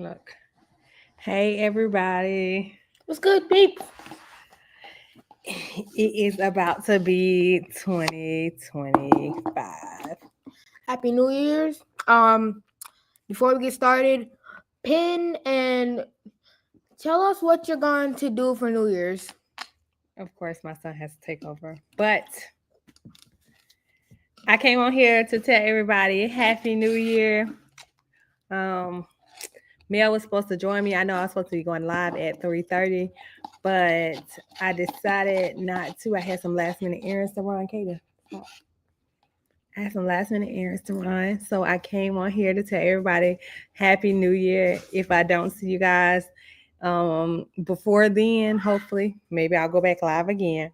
Look. Hey, everybody. What's good, people? It is about to be 2025. Happy New Year's. Before we get started, pin and tell us what you're going to do for New Year's. Of course, my son has to take over. But I came on here to tell everybody Happy New Year. Mel was supposed to join me. I know I was supposed to be going live at 3:30, but I decided not to. I had some last minute errands to run, Katie. I had some last minute errands to run. So I came on here to tell everybody Happy New Year. If I don't see you guys before then, hopefully, maybe I'll go back live again.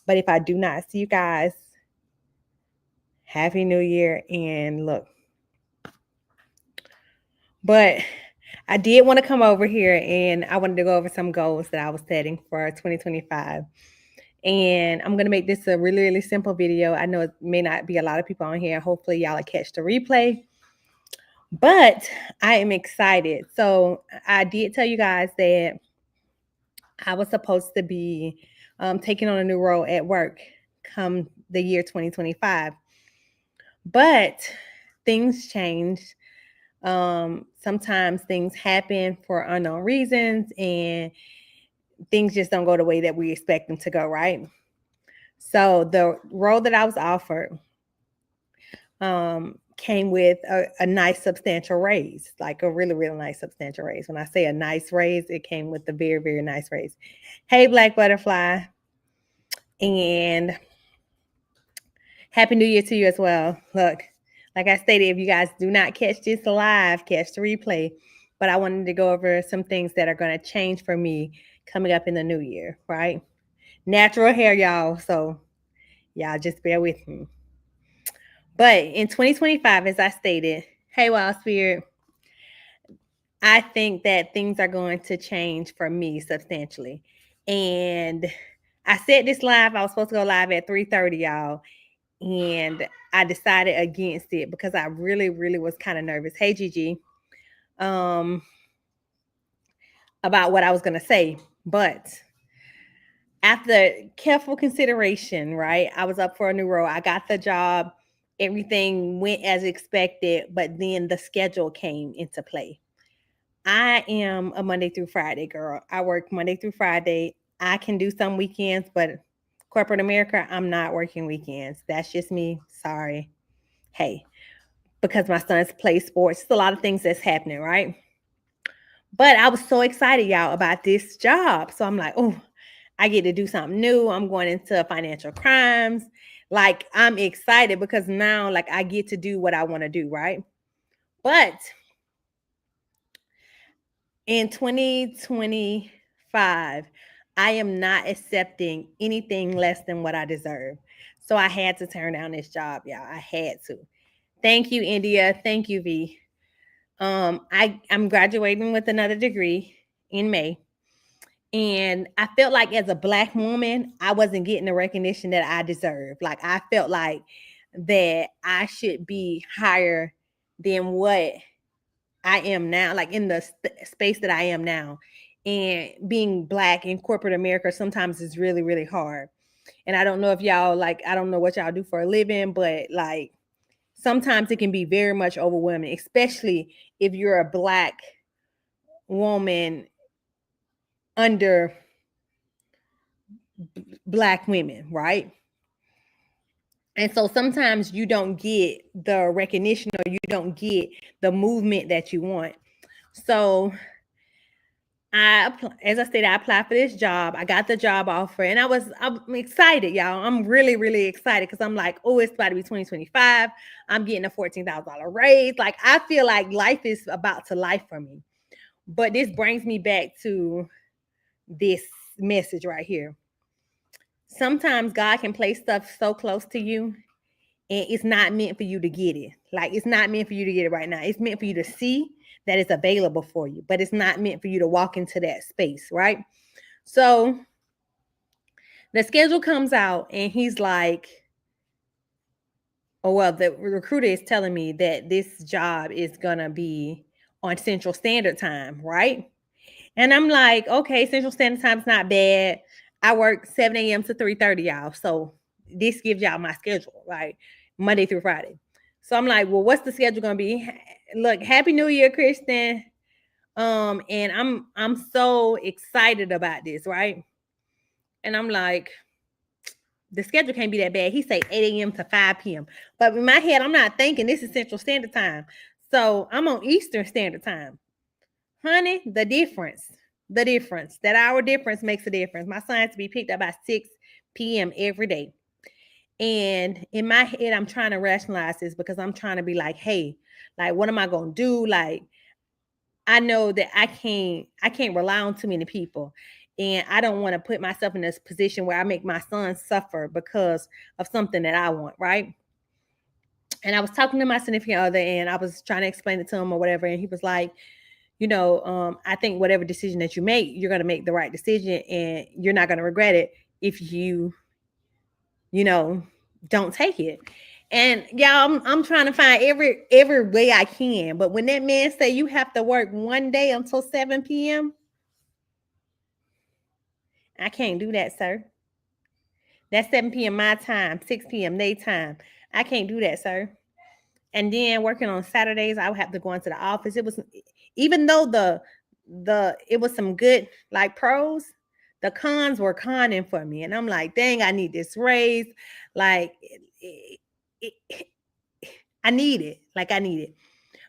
But if I do not see you guys, Happy New Year. And look, but I did want to come over here and I wanted to go over some goals that I was setting for 2025. And I'm going to make this a really, really simple video. I know it may not be a lot of people on here. Hopefully, y'all will catch the replay. But I am excited. So I did tell you guys that I was supposed to be taking on a new role at work come the year 2025. But things change. Sometimes things happen for unknown reasons and things just don't go the way that we expect them to go, right? So the role that I was offered came with a nice substantial raise, like a really, really nice substantial raise. When I say a nice raise, it came with a very, very nice raise. Hey, Black Butterfly. And Happy New Year to you as well. Look, like I stated, if you guys do not catch this live, catch the replay. But I wanted to go over some things that are going to change for me coming up in the new year, right? Natural hair, y'all. So y'all just bear with me. But in 2025, as I stated, hey, Wild Spirit, I think that things are going to change for me substantially. And I said this live, I was supposed to go live at 3:30, y'all. And I decided against it because I really, really was kind of nervous. Hey, Gigi, about what I was going to say. But after careful consideration, right, I was up for a new role. I got the job. Everything went as expected, but then the schedule came into play. I am a Monday through Friday girl. I work Monday through Friday. I can do some weekends, but corporate America, I'm not working weekends. That's just me. Sorry. Hey, because my sons play sports. It's a lot of things that's happening, right? But I was so excited, y'all, about this job. So I'm like, oh, I get to do something new. I'm going into financial crimes. Like, I'm excited because now, like, I get to do what I want to do, right? But in 2025, I am not accepting anything less than what I deserve. So I had to turn down this job, y'all. I had to. Thank you, India. Thank you, V. I'm graduating with another degree in May. And I felt like as a Black woman, I wasn't getting the recognition that I deserve. Like I felt like that I should be higher than what I am now, like in the space that I am now. And being Black in corporate America sometimes is really, really hard. And I don't know if y'all like, I don't know what y'all do for a living, but like sometimes it can be very much overwhelming, especially if you're a Black woman under Black women, right? And so sometimes you don't get the recognition or you don't get the movement that you want. So as I stated, I applied for this job. I got the job offer and I'm excited, y'all. I'm really, really excited because I'm like, oh, it's about to be 2025. I'm getting a $14,000 raise. Like, I feel like life is about to life for me. But this brings me back to this message right here. Sometimes God can place stuff so close to you and it's not meant for you to get it. Like, it's not meant for you to get it right now. It's meant for you to see that it's available for you, but it's not meant for you to walk into that space, right? So the schedule comes out and he's like, oh, well, the recruiter is telling me that this job is going to be on Central Standard Time, right? And I'm like, okay, Central Standard Time's not bad. I work 7 a.m. to 3:30, y'all. So this gives y'all my schedule, right? Monday through Friday. So I'm like, well, what's the schedule gonna be? Look, Happy New Year, Kristen. And I'm so excited about this, right? And I'm like, the schedule can't be that bad. He say 8 a.m. to 5 p.m. But in my head, I'm not thinking this is Central Standard Time. So I'm on Eastern Standard Time. Honey, that hour difference makes a difference. My son has to be picked up by 6 p.m. every day. And in my head, I'm trying to rationalize this because I'm trying to be like, hey, like, what am I gonna do? Like, I know that I can't rely on too many people. And I don't want to put myself in this position where I make my son suffer because of something that I want, right? And I was talking to my significant other and I was trying to explain it to him or whatever. And he was like, I think whatever decision that you make, you're going to make the right decision and you're not going to regret it if you know, don't take it. And y'all, I'm trying to find every way I can. But when that man say you have to work one day until 7 p.m., I can't do that, sir. That's 7 p.m. my time, 6 p.m. their time. I can't do that, sir. And then working on Saturdays, I would have to go into the office. It was, even though the it was some good like pros, the cons were conning for me. And I'm like, dang, I need this raise. Like it, I need it. Like I need it.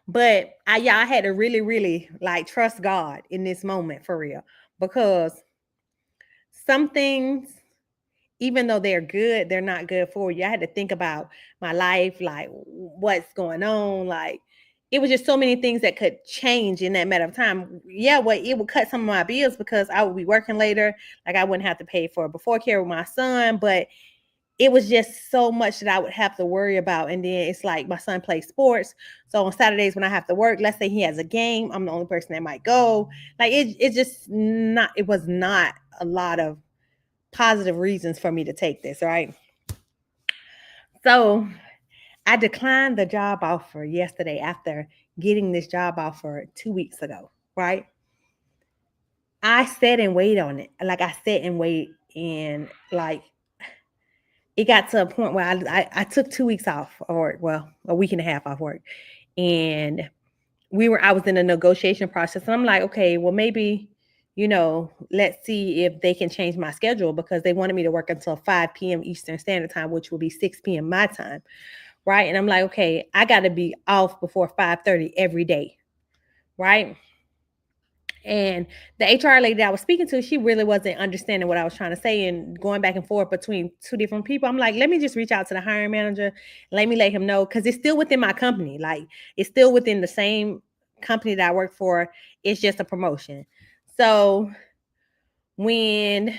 But I had to really, really like trust God in this moment for real. Because some things, even though they're good, they're not good for you. I had to think about my life, like what's going on. Like it was just so many things that could change in that matter of time. Yeah, well, it would cut some of my bills because I would be working later. Like I wouldn't have to pay for before care with my son, but it was just so much that I would have to worry about. And then it's like my son plays sports. So on Saturdays when I have to work, let's say he has a game, I'm the only person that might go. Like it just not, it was not a lot of positive reasons for me to take this, right? So I declined the job offer yesterday after getting this job offer 2 weeks ago, right? I sat and waited on it. Like I sat and wait and like it got to a point where I took 2 weeks off of work. Well, a week and a half off work. And I was in a negotiation process. And I'm like, okay, well, maybe, let's see if they can change my schedule because they wanted me to work until 5 p.m. Eastern Standard Time, which will be 6 p.m. my time. Right. And I'm like, okay, I got to be off before 5:30 every day. Right. And the HR lady that I was speaking to, she really wasn't understanding what I was trying to say and going back and forth between two different people. I'm like, let me just reach out to the hiring manager. Let me let him know because it's still within my company. Like it's still within the same company that I work for. It's just a promotion. So when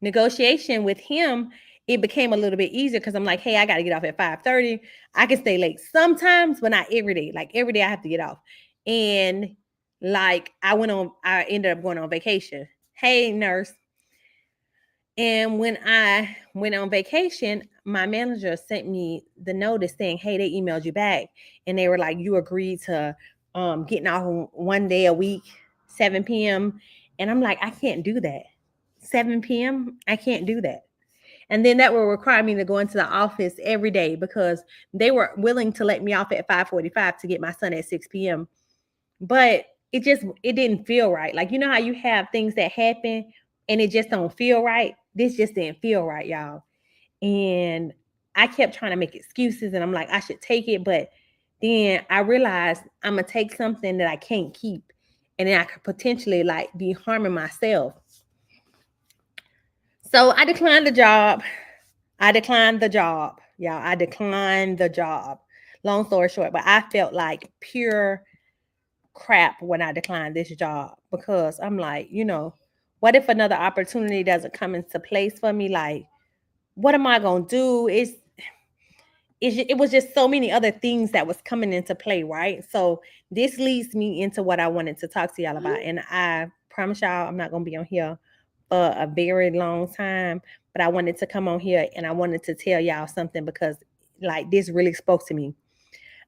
negotiation with him, it became a little bit easier because I'm like, hey, I got to get off at 5:30. I can stay late sometimes, but not every day. Like every day I have to get off. And like I ended up going on vacation. Hey, nurse. And when I went on vacation, my manager sent me the notice saying, hey, they emailed you back. And they were like, you agreed to getting off one day a week, 7 p.m. And I'm like, I can't do that. 7 p.m. I can't do that. And then that will require me to go into the office every day because they were willing to let me off at 5:45 to get my son at 6 p.m. But it didn't feel right. Like you know how you have things that happen and it just don't feel right? This just didn't feel right, y'all. And I kept trying to make excuses and I'm like, I should take it, but then I realized I'm gonna take something that I can't keep and then I could potentially like be harming myself. So I declined the job. Y'all. I declined the job. Long story short, but I felt like pure crap when I declined this job because I'm like, what if another opportunity doesn't come into place for me? Like, what am I gonna do? It was just so many other things that was coming into play, right? So this leads me into what I wanted to talk to y'all about, and I promise y'all I'm not gonna be on here for a very long time, but I wanted to come on here and I wanted to tell y'all something because like this really spoke to me.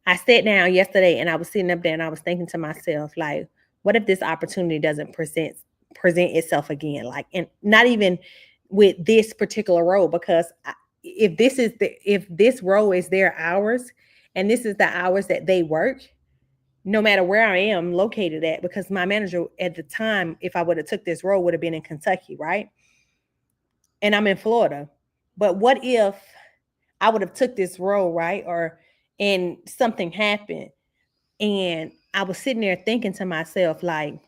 I sat down yesterday and I was sitting up there and I was thinking to myself, like, what if this opportunity doesn't present itself again? Like, and not even with this particular role, because if this role is their hours and this is the hours that they work, no matter where I am located at, because my manager at the time, if I would have took this role, would have been in Kentucky, right? And I'm in Florida. But what if I would have took this role, right? Or and something happened and I was sitting there thinking to myself, like,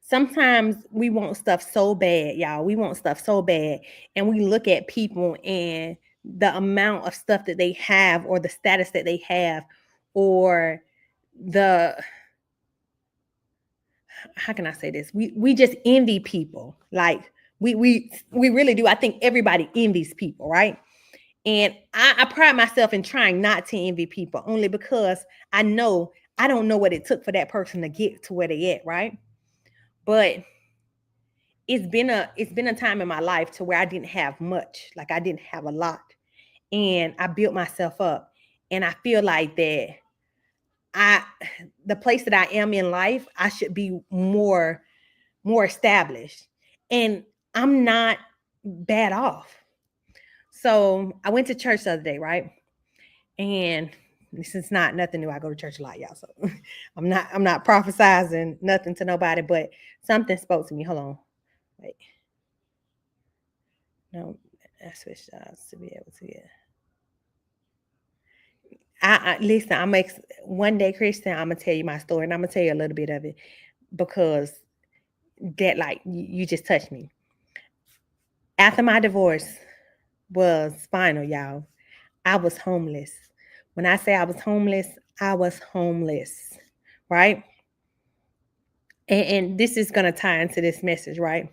sometimes we want stuff so bad, y'all. We want stuff so bad. And we look at people and the amount of stuff that they have, or the status that they have, or the, how can I say this? We just envy people. Like, we really do. I think everybody envies people, right? And I pride myself in trying not to envy people, only because I know I don't know what it took for that person to get to where they at, right? But it's been a time in my life to where I didn't have much, like I didn't have a lot, and I built myself up, and I feel like that I the place that I am in life, I should be more established, and I'm not bad off. So I went to church the other day, right? And this is not nothing new. I go to church a lot, y'all. So I'm not prophesizing nothing to nobody, but something spoke to me. Hold on. Wait. No, I switched jobs to be able to get. I listen, I'm one day, Christian, I'm gonna tell you my story, and I'm gonna tell you a little bit of it, because that, like, you just touched me. After my divorce was final, y'all, I was homeless. When I say I was homeless, right? And this is gonna tie into this message, right?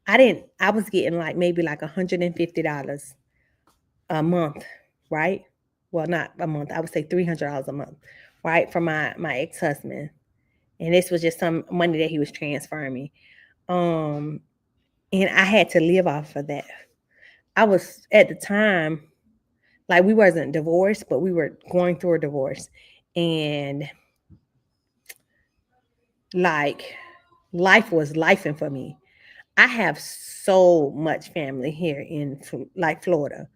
I was getting like maybe like $150 a month, right? Well, not a month, I would say $300 a month, right? From my ex-husband. And this was just some money that he was transferring me. Um, and I had to live off of that. I was at the time, like, we wasn't divorced, but we were going through a divorce. And like, life was lifing for me. I have so much family here in like Florida,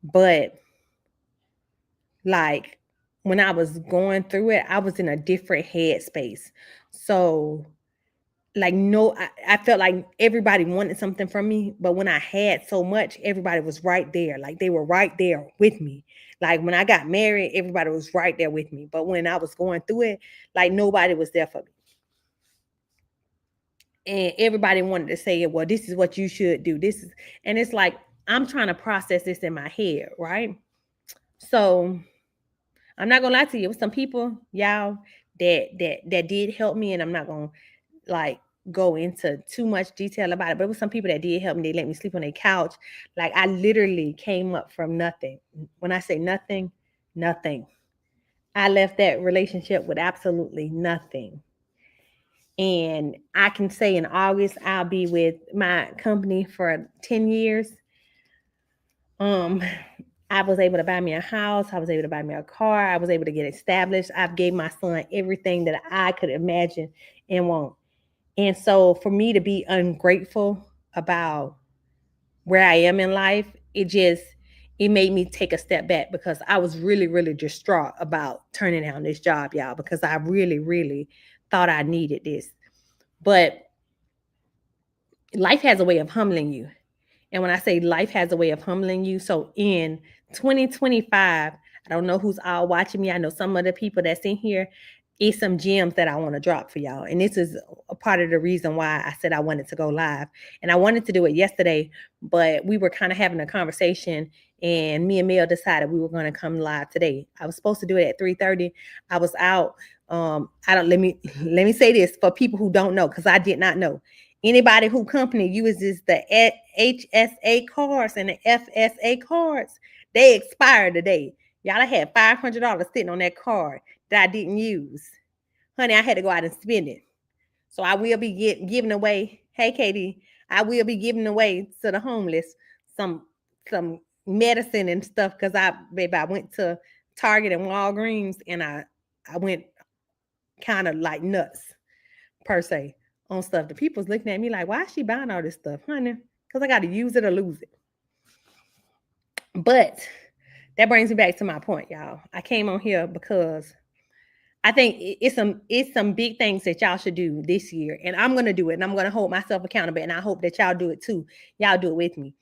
but like, when I was going through it, I was in a different headspace. So like, no, I felt like everybody wanted something from me, but when I had so much, everybody was right there. Like, they were right there with me. Like, when I got married, everybody was right there with me. But when I was going through it, like, nobody was there for me. And everybody wanted to say, well, this is what you should do. This is, and it's like, I'm trying to process this in my head, right? So I'm not gonna lie to you. It was some people, y'all, that did help me, and I'm not gonna, like, go into too much detail about it. But it was some people that did help me. They let me sleep on their couch. Like, I literally came up from nothing. When I say nothing, nothing. I left that relationship with absolutely nothing. And I can say in August I'll be with my company for 10 years. Um, I was able to buy me a house. I was able to buy me a car. I was able to get established. I've gave my son everything that I could imagine and want. And so for me to be ungrateful about where I am in life, it made me take a step back, because I was really, really distraught about turning down this job, y'all, because I really, really thought I needed this. But life has a way of humbling you. And when I say life has a way of humbling you, so in 2025, I don't know who's all watching me. I know some of the people that's in here is some gems that I want to drop for y'all. And this is a part of the reason why I said I wanted to go live. And I wanted to do it yesterday, but we were kind of having a conversation, and me and Mel decided we were going to come live today. I was supposed to do it at 3:30. I was out. I don't let me say this for people who don't know, because I did not know. Anybody who company uses the HSA cards and the FSA cards, they expire today. Y'all, I had $500 sitting on that card that I didn't use. Honey, I had to go out and spend it. So I will be giving away. Hey, Katie, I will be giving away to the homeless some some medicine and stuff, because I went to Target and Walgreens, and I went kind of like nuts per se on stuff. The people's looking at me like, why is she buying all this stuff, honey? Because I got to use it or lose it. But that brings me back to my point, y'all. I came on here because I think it's some big things that y'all should do this year, and I'm gonna do it, and I'm gonna hold myself accountable, and I hope that y'all do it too. Y'all do it with me.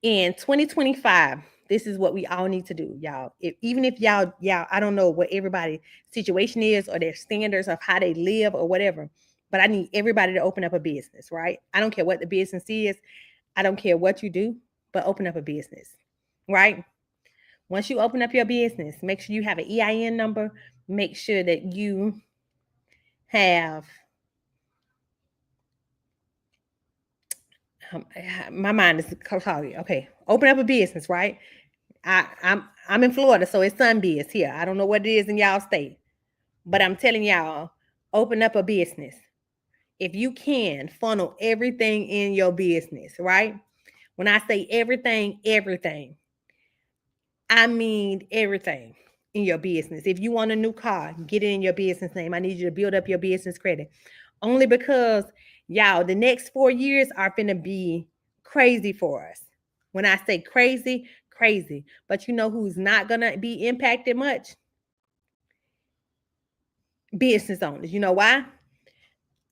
In 2025, this is what we all need to do, y'all. Even if y'all, I don't know what everybody's situation is or their standards of how they live or whatever, but I need everybody to open up a business, right? I don't care what the business is. I don't care what you do, but open up a business, right? Once you open up your business, make sure you have an EIN number. Make sure that you have my mind is cloudy. Okay, open up a business, right? I'm in Florida, so it's Sunbiz here. I don't know what it is in y'all state, but I'm telling y'all, open up a business. If you can funnel everything in your business, right? When I say everything, everything, I mean everything in your business. If you want a new car, get it in your business name. I need you to build up your business credit. Only because, y'all, the next 4 years are going to be crazy for us. When I say crazy, crazy. But you know who's not going to be impacted much? Business owners. You know why?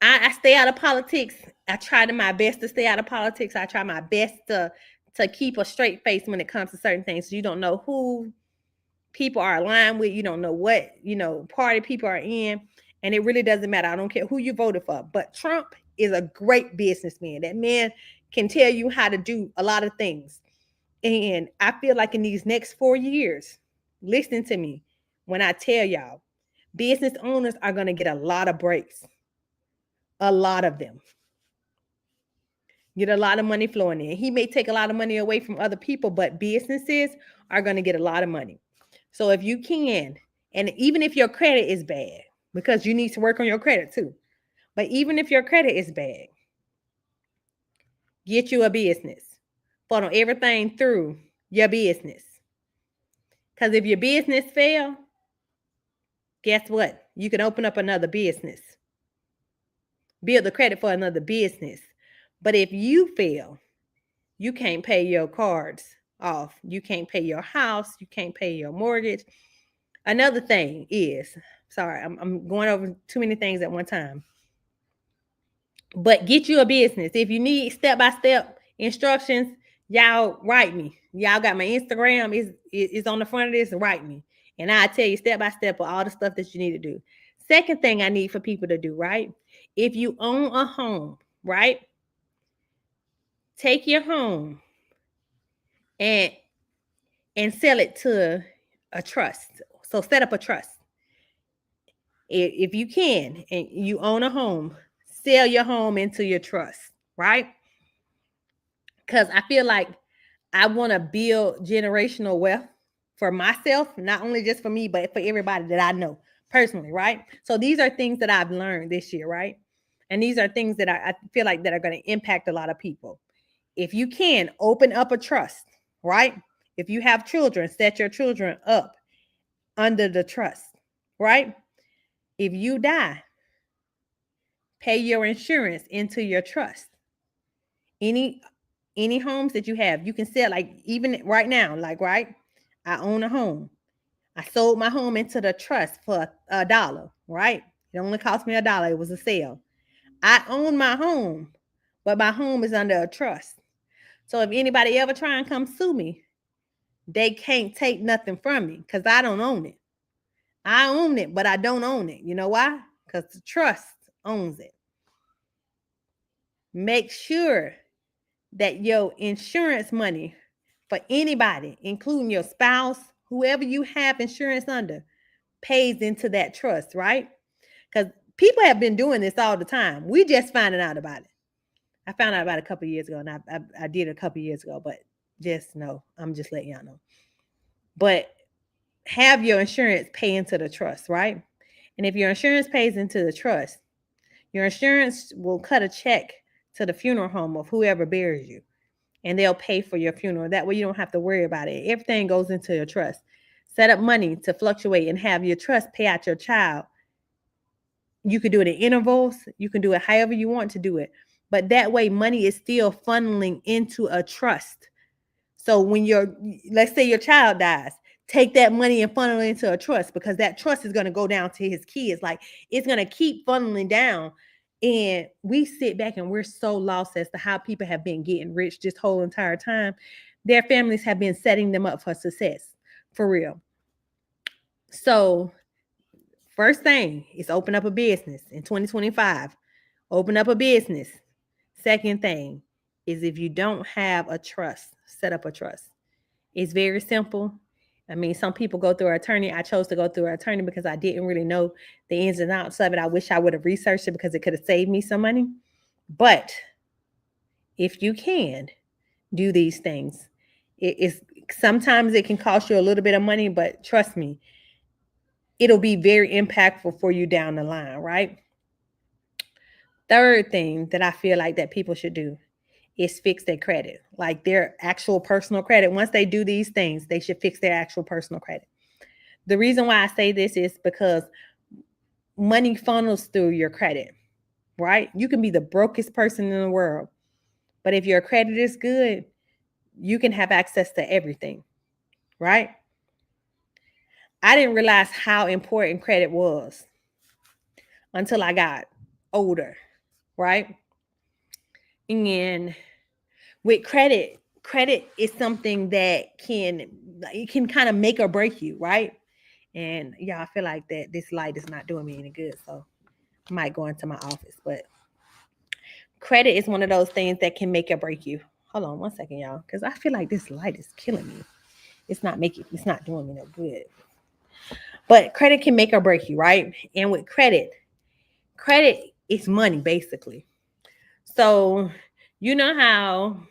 I stay out of politics. I try to my best to stay out of politics. I try my best to keep a straight face when it comes to certain things. So you don't know who people are aligned with. You don't know what, party people are in. And it really doesn't matter. I don't care who you voted for. But Trump is a great businessman. That man can tell you how to do a lot of things. And I feel like in these next 4 years, listen to me when I tell y'all, business owners are going to get a lot of breaks. A lot of them. Get a lot of money flowing in. He may take a lot of money away from other people, but businesses are going to get a lot of money. So if you can, and even if your credit is bad, because you need to work on your credit too, but even if your credit is bad, get you a business. Funnel everything through your business. Because if your business fail, guess what? You can open up another business. Build the credit for another business. But if you fail, you can't pay your cards off. You can't pay your house. You can't pay your mortgage. Another thing is, sorry, I'm going over too many things at one time. But get you a business. If you need step-by-step instructions, y'all write me. Y'all got my Instagram is on the front of this. Write me. And I'll tell you step-by-step of all the stuff that you need to do. Second thing I need for people to do, right? If you own a home, right? Take your home and sell it to a trust. So set up a trust. If you can, and you own a home, sell your home into your trust, right? Because I feel like I want to build generational wealth for myself, not only just for me, but for everybody that I know personally, right? So these are things that I've learned this year, right? And these are things that I feel like that are going to impact a lot of people. If you can, open up a trust, right? If you have children, set your children up under the trust, right? If you die, pay your insurance into your trust. Any homes that you have, you can sell, like even right now, like, right? I own a home. I sold my home into the trust for $1, right? It only cost me $1. It was a sale. I own my home, but my home is under a trust. So if anybody ever try and come sue me, they can't take nothing from me because I don't own it. I own it, but I don't own it. You know why? Because the trust owns it. Make sure that your insurance money for anybody, including your spouse, whoever you have insurance under, pays into that trust, right? Because people have been doing this all the time. We just finding out about it. I found out about it a couple of years ago, and I did it a couple of years ago, but just know, I'm just letting y'all know. But have your insurance pay into the trust, right? And if your insurance pays into the trust, your insurance will cut a check to the funeral home of whoever buries you, and they'll pay for your funeral. That way you don't have to worry about it. Everything goes into your trust. Set up money to fluctuate and have your trust pay out your child. You could do it in intervals. You can do it however you want to do it. But that way, money is still funneling into a trust. So when let's say your child dies, take that money and funnel it into a trust, because that trust is going to go down to his kids. Like, it's going to keep funneling down. And we sit back and we're so lost as to how people have been getting rich this whole entire time. Their families have been setting them up for success, for real. So first thing is open up a business in 2025. Open up a business. Second thing is, if you don't have a trust, set up a trust. It's very simple. I mean, some people go through an attorney. I chose to go through an attorney because I didn't really know the ins and outs of it. I wish I would have researched it because it could have saved me some money. But if you can do these things, it is sometimes it can cost you a little bit of money, but trust me, it'll be very impactful for you down the line, right? Third thing that I feel like that people should do is fix their credit, like their actual personal credit. Once they do these things, they should fix their actual personal credit. The reason why I say this is because money funnels through your credit, right? You can be the brokest person in the world, but if your credit is good, you can have access to everything, right? I didn't realize how important credit was until I got older, right? And with credit is something that can kind of make or break you, right? And yeah, I feel like that this light is not doing me any good, so I might go into my office. But credit is one of those things that can make or break you. Hold on one second, y'all, because I feel like this light is killing me. It's not doing me no good. But credit can make or break you, right? And with credit is money basically. So you know how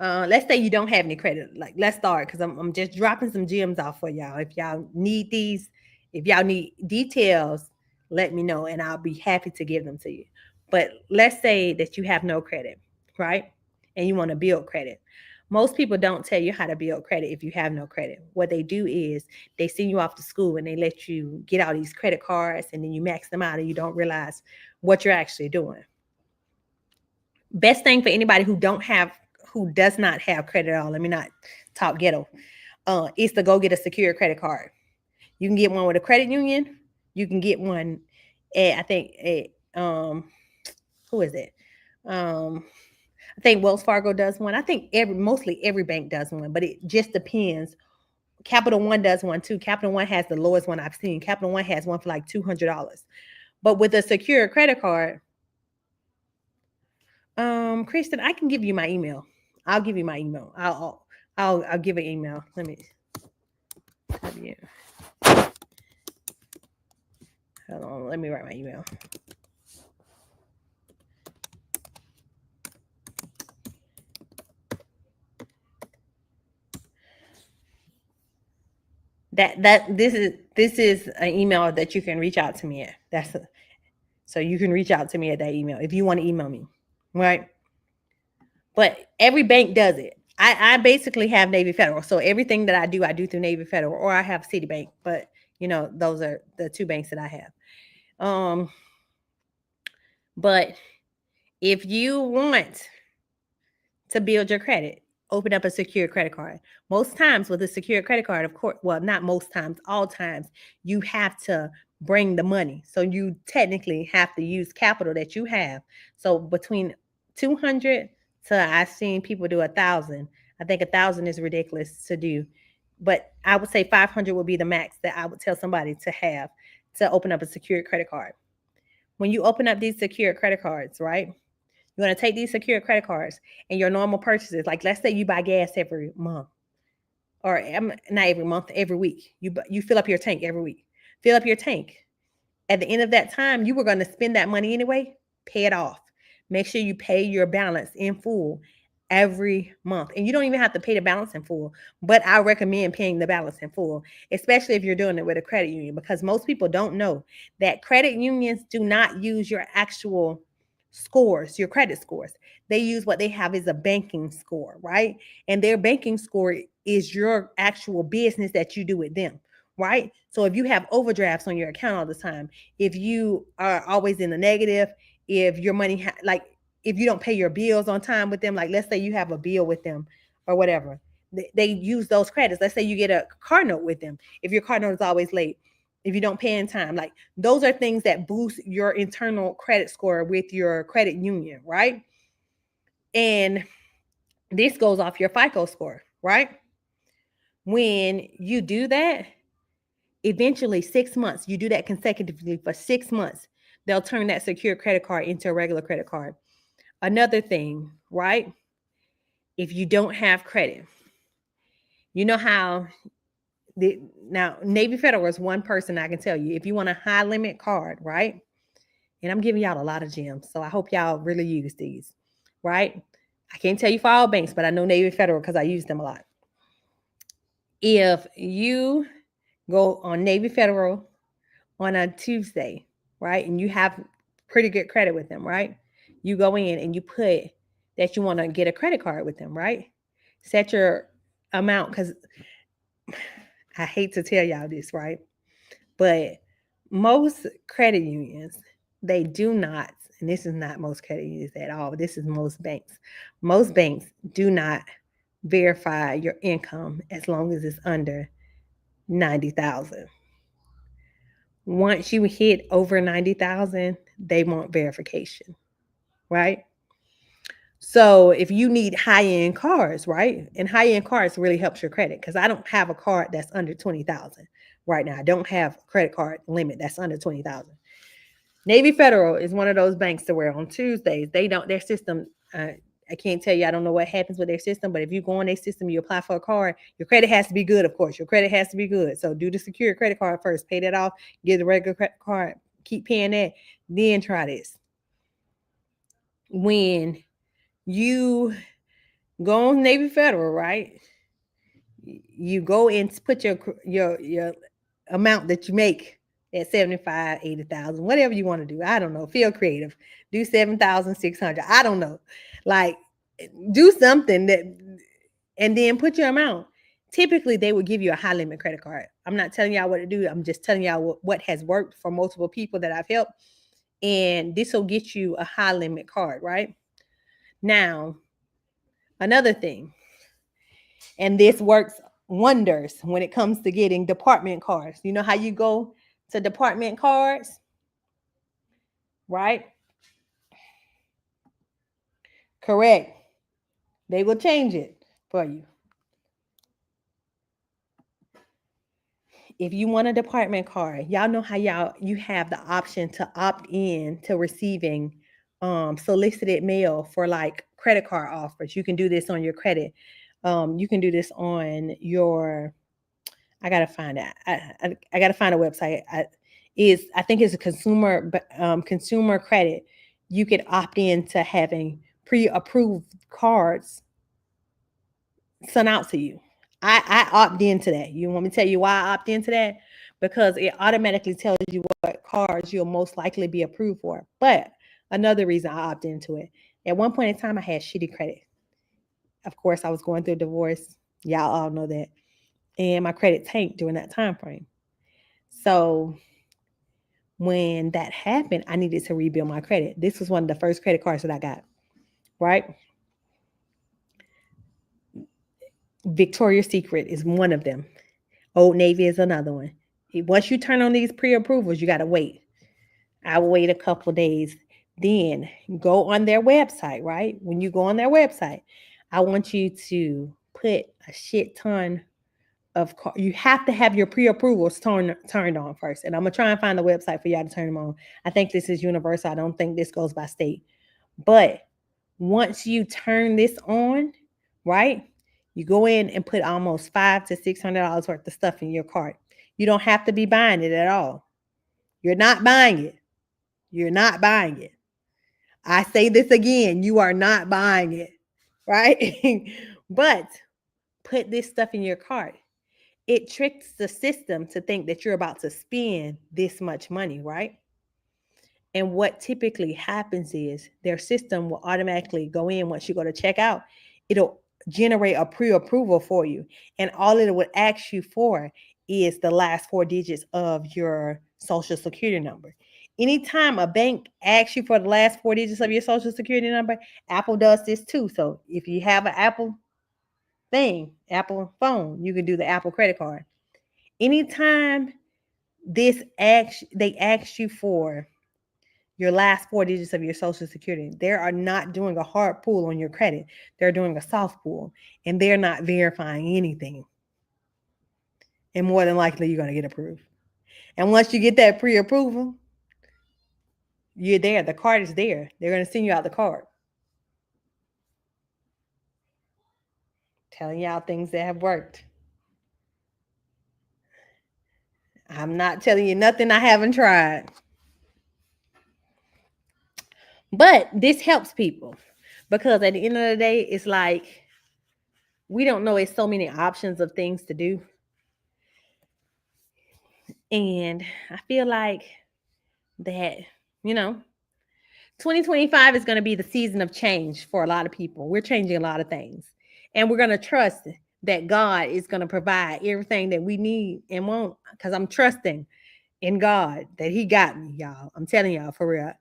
let's say you don't have any credit. Like, let's start, because I'm just dropping some gems off for y'all. If y'all need these, if y'all need details, let me know and I'll be happy to give them to you. But let's say that you have no credit, right? And you want to build credit. Most people don't tell you how to build credit if you have no credit. What they do is they send you off to school and they let you get all these credit cards, and then you max them out and you don't realize what you're actually doing. Best thing for anybody who does not have credit at all, let me not talk ghetto, is to go get a secure credit card. You can get one with a credit union. You can get one at, I think, who is it? I think Wells Fargo does one. I think mostly every bank does one, but it just depends. Capital One does one too. Capital One has the lowest one I've seen. Capital One has one for like $200. But with a secure credit card, Kristen, I can give you my email. I'll give you my email. I'll give an email. Let me have you. Hold on. Let me write my email. This is an email that you can reach out to me at. So you can reach out to me at that email if you want to email me, right? But every bank does it. I basically have Navy Federal, so everything that I do through Navy Federal, or I have Citibank. But those are the two banks that I have. But if you want to build your credit, open up a secure credit card. Most times with a secure credit card, of course, well, not most times, all times, you have to bring the money. So you technically have to use capital that you have. So between 200 to, I've seen people do 1,000. I think 1,000 is ridiculous to do, but I would say 500 would be the max that I would tell somebody to have to open up a secure credit card. When you open up these secure credit cards, right? You're going to take these secure credit cards and your normal purchases. Like, let's say you buy gas every month, or not every month, every week. You fill up your tank every week. Fill up your tank. At the end of that time, you were going to spend that money anyway. Pay it off. Make sure you pay your balance in full every month. And you don't even have to pay the balance in full, but I recommend paying the balance in full, especially if you're doing it with a credit union, because most people don't know that credit unions do not use your actual scores, your credit scores. They use what they have is a banking score, right? And their banking score is your actual business that you do with them, right? So if you have overdrafts on your account all the time, if you are always in the negative, if your money like if you don't pay your bills on time with them, like let's say you have a bill with them or whatever, they use those credits. Let's say you get a car note with them. If your car note is always late, if you don't pay in time, like those are things that boost your internal credit score with your credit union, right? And this goes off your FICO score, right? When you do that, eventually 6 months, you do that consecutively for 6 months, they'll turn that secure credit card into a regular credit card. Another thing, right? If you don't have credit, you know how now Navy Federal is one person I can tell you. If you want a high limit card, right? And I'm giving y'all a lot of gems, so I hope y'all really use these, right? I can't tell you for all banks, but I know Navy Federal because I use them a lot. If you go on Navy Federal on a Tuesday, right, and you have pretty good credit with them, right? You go in and you put that you want to get a credit card with them, right? Set your amount because I hate to tell y'all this, right? But most credit unions, they do not, and this is not most credit unions at all, this is most banks. Most banks do not verify your income as long as it's under 90,000. Once you hit over 90,000, they want verification, right? So if you need high end cars, right? And high end cars really helps your credit because I don't have a card that's under 20,000 right now. I don't have a credit card limit that's under 20,000. Navy Federal is one of those banks to where on Tuesdays they don't their system. I can't tell you. I don't know what happens with their system, but if you go on their system, you apply for a card. Your credit has to be good, of course. Your credit has to be good. So do the secure credit card first. Pay that off. Get the regular credit card. Keep paying that. Then try this. When you go on Navy Federal, right? You go and put your amount that you make at 75, 80,000, whatever you want to do. I don't know. Feel creative. Do 7,600. I don't know. Like do something that and then put your amount. Typically, they would give you a high limit credit card. I'm not telling y'all what to do. I'm just telling y'all what has worked for multiple people that I've helped. And this will get you a high limit card, right? Now, another thing, and this works wonders when it comes to getting department cards. You know how you go to department cards, right? Correct. They will change it for you. If you want a department card, y'all know how you have the option to opt in to receiving solicited mail for like credit card offers. You can do this on your credit. You can do this on your I gotta find that. I gotta find a website. I think it's a consumer credit. You could opt in to having pre-approved cards sent out to you. I opt into that. You want me to tell you why I opt into that? Because it automatically tells you what cards you'll most likely be approved for. But another reason I opt into it. At one point in time, I had shitty credit. Of course, I was going through a divorce. Y'all all know that. And my credit tanked during that time frame. So when that happened, I needed to rebuild my credit. This was one of the first credit cards that I got, right? Victoria's Secret is one of them. Old Navy is another one. Once you turn on these pre-approvals, you got to wait. I will wait a couple of days. Then go on their website, right? When you go on their website, I want you to put a shit ton you have to have your pre-approvals turned on first. And I'm gonna try and find a website for y'all to turn them on. I think this is universal. I don't think this goes by state. But once you turn this on, right? You go in and put almost $500 to $600 worth of stuff in your cart. You don't have to be buying it at all. You're not buying it. You're not buying it. I say this again, you are not buying it, right? But put this stuff in your cart. It tricks the system to think that you're about to spend this much money, right? And what typically happens is their system will automatically go in once you go to check out. It'll generate a pre-approval for you. And all it would ask you for is the last four digits of your social security number. Anytime a bank asks you for the last four digits of your social security number, Apple does this too. So if you have an Apple Apple phone, you can do the Apple credit card. Anytime they ask you for your last four digits of your social security, they are not doing a hard pull on your credit. They're doing a soft pull, and they're not verifying anything. And more than likely, you're going to get approved. And once you get that pre-approval, you're there. The card is there. They're going to send you out the card. Telling y'all things that have worked. I'm not telling you nothing I haven't tried. But this helps people because at the end of the day, it's like we don't know it's so many options of things to do. And I feel like that, you know, 2025 is going to be the season of change for a lot of people. We're changing a lot of things. And we're going to trust that God is going to provide everything that we need and want because I'm trusting in God that He got me, y'all. I'm telling y'all for real.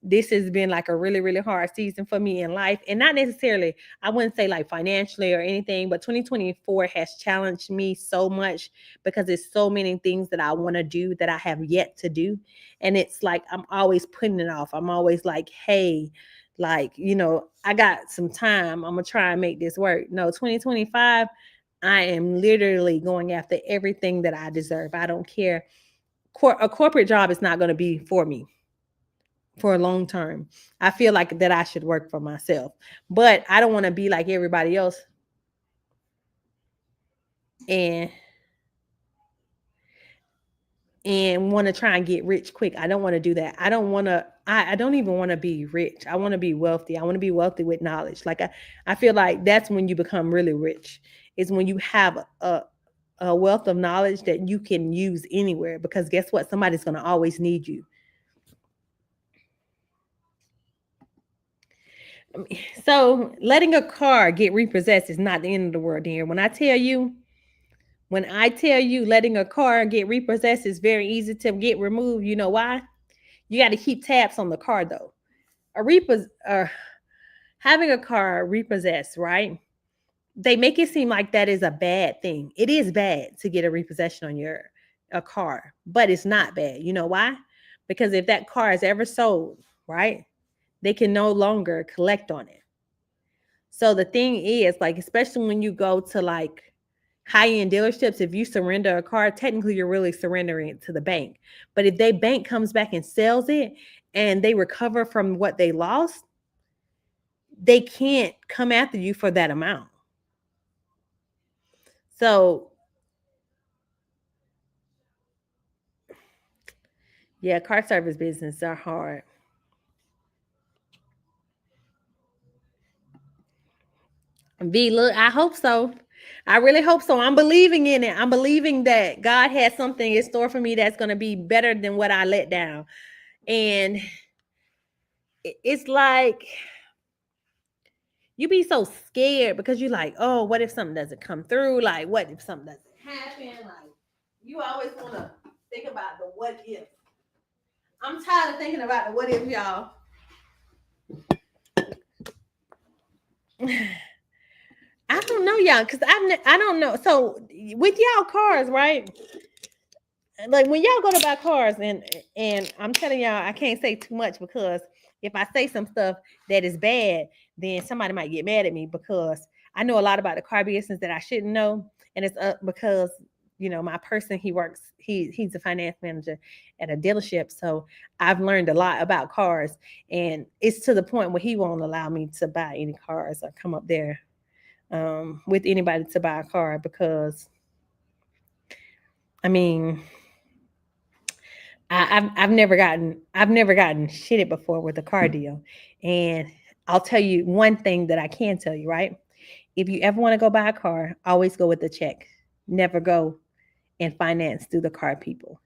This has been like a really, really hard season for me in life. And not necessarily, I wouldn't say like financially or anything, but 2024 has challenged me so much because there's so many things that I want to do that I have yet to do. And it's like I'm always putting it off. I'm always like, hey, like, I got some time. I'm going to try and make this work. No, 2025, I am literally going after everything that I deserve. I don't care. A corporate job is not going to be for me for a long term. I feel like that I should work for myself, but I don't want to be like everybody else and want to try and get rich quick. I don't want to do that. I don't want to. I don't even want to be rich. I want to be wealthy. I want to be wealthy with knowledge. Like I feel like that's when you become really rich. Is when you have a wealth of knowledge that you can use anywhere. Because guess what? Somebody's going to always need you. So letting a car get repossessed is not the end of the world, dear. When I tell you letting a car get repossessed is very easy to get removed, you know why? You got to keep tabs on the car though. Having a car repossessed, right? They make it seem like that is a bad thing. It is bad to get a repossession on your a car, but it's not bad. You know why? Because if that car is ever sold, right, they can no longer collect on it. So the thing is, like, especially when you go to like high-end dealerships, if you surrender a car, technically you're really surrendering it to the bank. But if they bank comes back and sells it and they recover from what they lost, they can't come after you for that amount. So yeah, car service business are hard. V, look, I hope so. I really hope so. I'm believing in it. I'm believing that God has something in store for me that's going to be better than what I let down. And it's like you be so scared because you're like, oh, what if something doesn't come through? Like, what if something doesn't happen? Like, you always want to think about the what if. I'm tired of thinking about the what if, y'all. I don't know, y'all, because I don't know. So with y'all cars, right? Like when y'all go to buy cars, and I'm telling y'all, I can't say too much because if I say some stuff that is bad, then somebody might get mad at me because I know a lot about the car business that I shouldn't know, and it's because my person he's a finance manager at a dealership, so I've learned a lot about cars, and it's to the point where he won't allow me to buy any cars or come up there with anybody to buy a car because I mean I've never gotten shitted before with a car deal. And I'll tell you one thing that I can tell you, right? If you ever want to go buy a car, always go with the check. Never go and finance through the car people.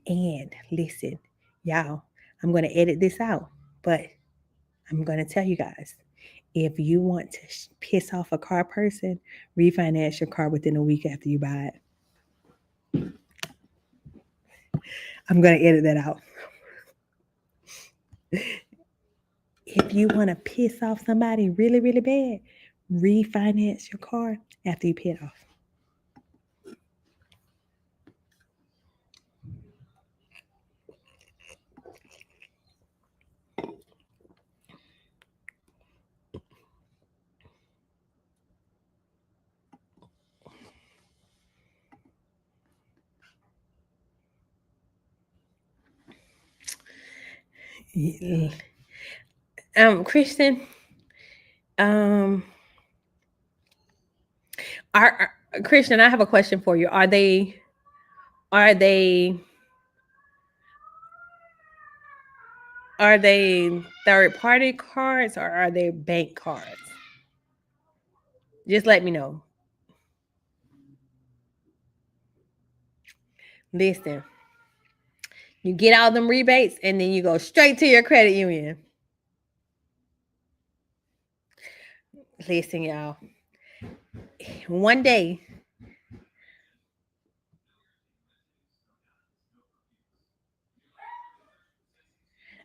And listen, y'all, I'm going to edit this out, but I'm going to tell you guys, if you want to piss off a car person, refinance your car within a week after you buy it. I'm going to edit that out. If you want to piss off somebody really, really bad, refinance your car after you pay it off. Christian, um, Christian, I have a question for you. Are they are they third party cards or are they bank cards? Just let me know. Listen, you get all them rebates and then you go straight to your credit union. Listen, y'all. One day,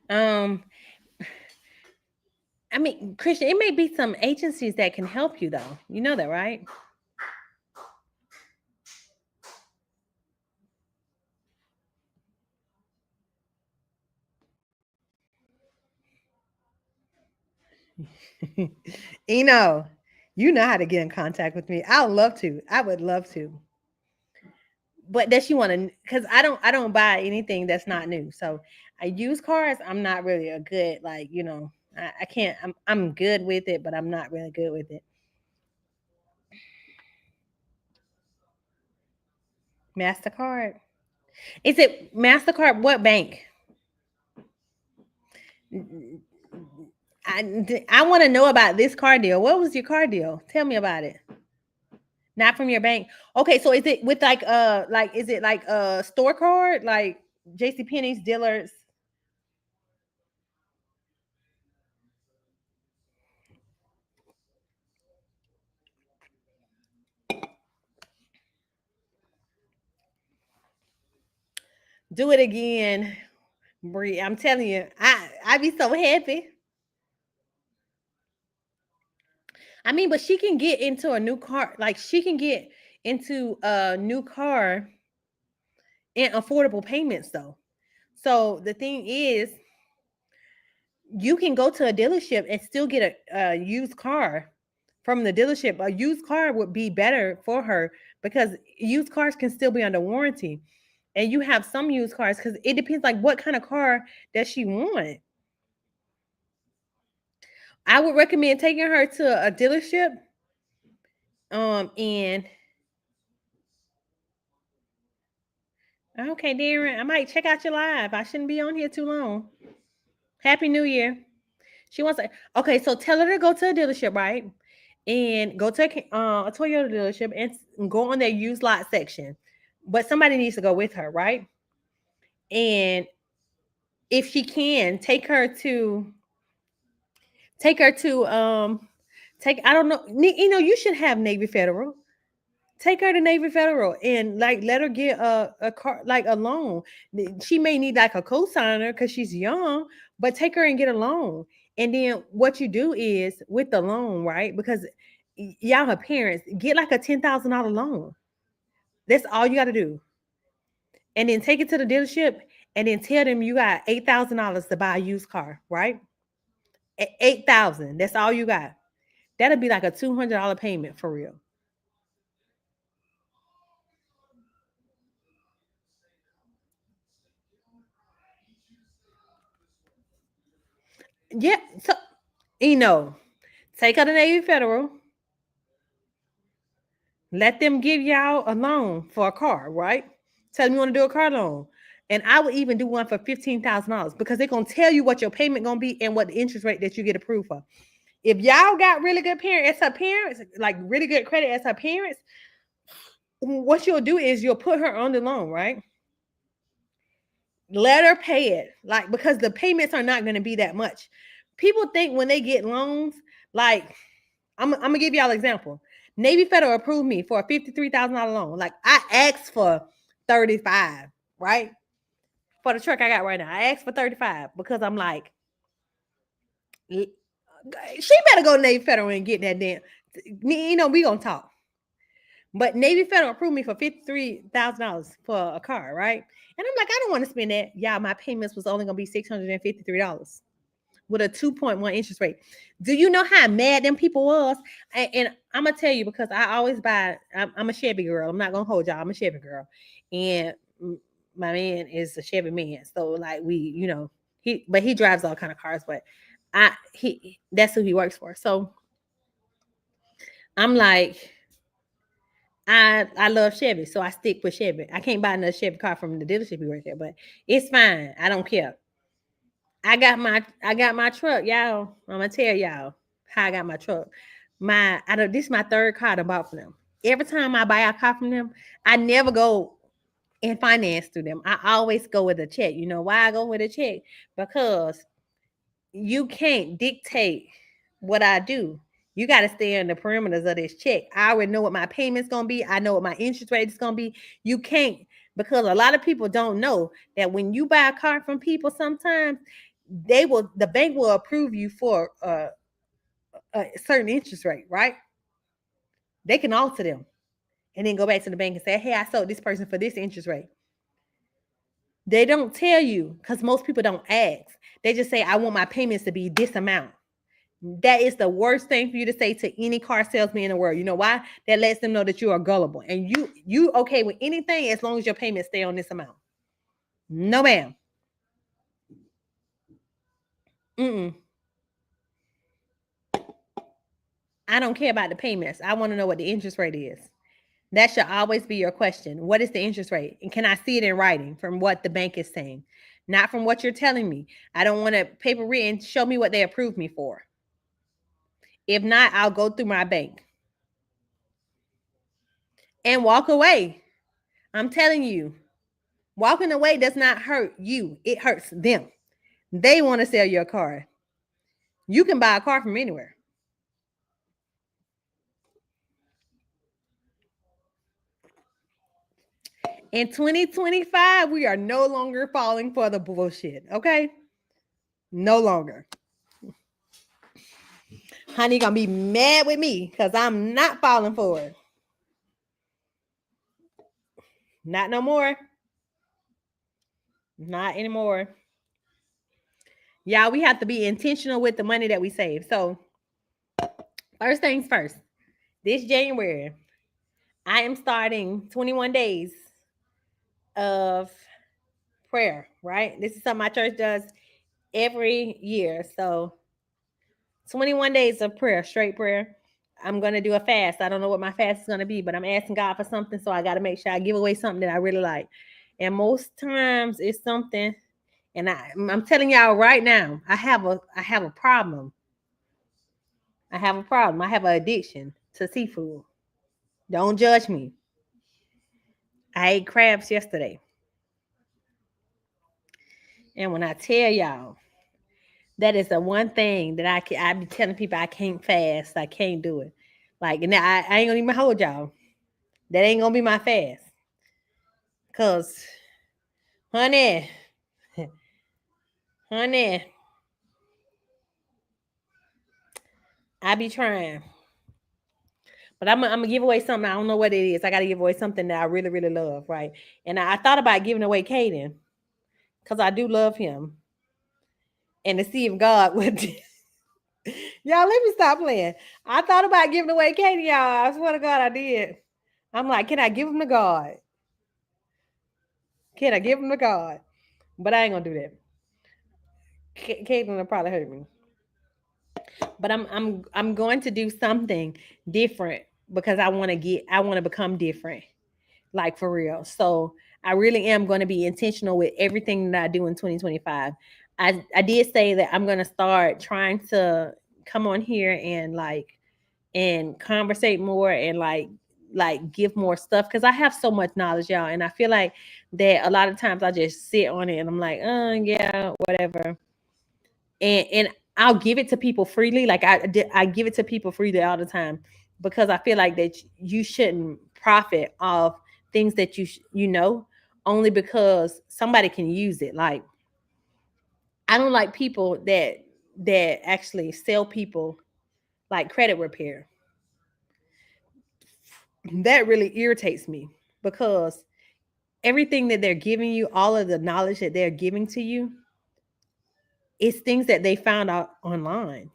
um, I mean, Christian, it may be some agencies that can help you though. You know that, right? Eno, you know how to get in contact with me. I would love to. I would love to. But does she want to? Because I don't buy anything that's not new. So I use cars. I'm not really a good I can't. I'm good with it, but I'm not really good with it. Mastercard. Is it Mastercard? What bank? I want to know about this car deal. What was your car deal? Tell me about it. Not from your bank. Okay, so is it with like is it like a store card like JC Penney's dealers? Do it again, Bree. I'm telling you, I be so happy. I mean, but she can get into a new car. Like she can get into a new car and affordable payments though. So the thing is, you can go to a dealership and still get a used car from the dealership. A used car would be better for her because used cars can still be under warranty. And you have some used cars because it depends like what kind of car does she want. I would recommend taking her to a dealership. And okay, Darren, I might check out your live. I shouldn't be on here too long. Happy New Year. She wants to. Okay, so tell her to go to a dealership, right? And go to a Toyota dealership and go on their used lot section. But somebody needs to go with her, right? And if she can, take her to take I don't know, you should have Navy Federal. Take her to Navy Federal and like let her get a car like a loan. She may need like a co-signer because she's young, but take her and get a loan. And then what you do is with the loan, right? Because y'all her parents get like a $10,000 loan. That's all you got to do. And then take it to the dealership and then tell them you got $8,000 to buy a used car, right? 8,000. That's all you got. That'll be like a $200 payment for real. Yeah. So take her to Navy Federal. Let them give y'all a loan for a car, right? Tell them you want to do a car loan. And I would even do one for $15,000 because they're gonna tell you what your payment gonna be and what the interest rate that you get approved for. If y'all got really good parents as her parents, like really good credit as her parents, what you'll do is you'll put her on the loan, right? let her pay it, like, because the payments are not going to be that much. People think when they get loans, like, I'm gonna give y'all an example. Navy Federal approved me for a $53,000 loan. Like, I asked for 35, right? For the truck I got right now, I asked for 35 because I'm like, she better go to Navy Federal and get that damn. You know, we gonna talk. But Navy Federal approved me for $53,000 for a car, right? And I'm like, I don't want to spend that. Yeah, my payments was only gonna be $653 with a 2.1 interest rate. Do you know how mad them people was? And I'm gonna tell you, because I always buy. I'm a Chevy girl. I'm not gonna hold y'all. I'm a Chevy girl, and my man is a Chevy man. So like we, he drives all kind of cars, but he that's who he works for. So I'm like, I love Chevy, so I stick with Chevy. I can't buy another Chevy car from the dealership he works at, but it's fine. I don't care. I got my truck, y'all. I'm gonna tell y'all how I got my truck. This is my third car I bought from them. Every time I buy a car from them, I never go and finance through them. I always go with a check. You know why I go with a check? Because you can't dictate what I do. You got to stay in the perimeters of this check. I already know what my payment's gonna be. I know what my interest rate is gonna be. You can't, because a lot of people don't know that when you buy a car from people, sometimes the bank will approve you for a certain interest rate, right? They can alter them and then go back to the bank and say, hey, I sold this person for this interest rate. They don't tell you because most people don't ask. They just say, I want my payments to be this amount. That is the worst thing for you to say to any car salesman in the world. You know why? That lets them know that you are gullible and you okay with anything as long as your payments stay on this amount. No, ma'am. Mm-mm. I don't care about the payments. I want to know what the interest rate is. That should always be your question. What is the interest rate? And can I see it in writing from what the bank is saying? Not from what you're telling me. I don't want a paper written. Show me what they approved me for. If not, I'll go through my bank and walk away. I'm telling you, walking away does not hurt you. It hurts them. They want to sell your car. You can buy a car from anywhere. In 2025, we are no longer falling for the bullshit. Okay? No longer. Honey gonna be mad with me because I'm not falling for it. Not no more. Not anymore. Y'all, we have to be intentional with the money that we save. So, first things first, this January, I am starting 21 days of prayer, right? This is something my church does every year. So, 21 days of prayer, straight prayer. I'm going to do a fast. I don't know what my fast is going to be, but I'm asking God for something. So, I got to make sure I give away something that I really like. And most times it's something, and I'm telling y'all right now, I have a problem. I have a problem. I have an addiction to seafood. Don't judge me. I ate crabs yesterday. And when I tell y'all, that is the one thing that I be telling people I can't fast. I can't do it. Like, and I ain't gonna even hold y'all. That ain't gonna be my fast. Cause, honey, honey, I be trying. But I'm gonna give away something. I don't know what it is. I gotta give away something that I really, really love, right? And I thought about giving away Caden, because I do love him. And to see if God would y'all, let me stop playing. I thought about giving away Katie, y'all. I swear to God, I did. I'm like, can I give him to God? Can I give him to God? But I ain't gonna do that. Caitlin will probably hurt me. But I'm going to do something different because I want to become different. Like for real. So I really am going to be intentional with everything that I do in 2025. I did say that I'm going to start trying to come on here and conversate more and like like give more stuff because I have so much knowledge, y'all, and I feel like that a lot of times I just sit on it and I'm like, yeah, whatever, and I'll give it to people freely. Like I give it to people freely all the time because I feel like that you shouldn't profit off things that you know only because somebody can use it. Like I don't like people that actually sell people like credit repair. That really irritates me because everything that they're giving you, all of the knowledge that they're giving to you, is things that they found out online.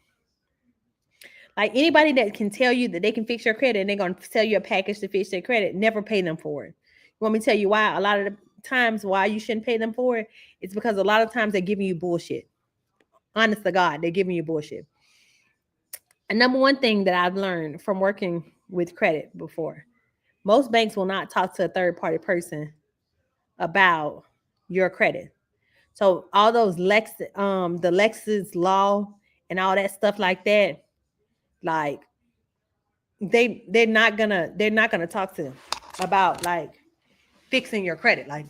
Like anybody that can tell you that they can fix your credit and they're going to sell you a package to fix their credit, never pay them for it. You want me to tell you why? A lot of the times why you shouldn't pay them for it, it's because a lot of times they're giving you bullshit. Honest to God, they're giving you bullshit. And number one thing that I've learned from working with credit before, most banks will not talk to a third party person about your credit. So all those the Lexus law and all that stuff like that, like they're not gonna talk to about like fixing your credit. Like,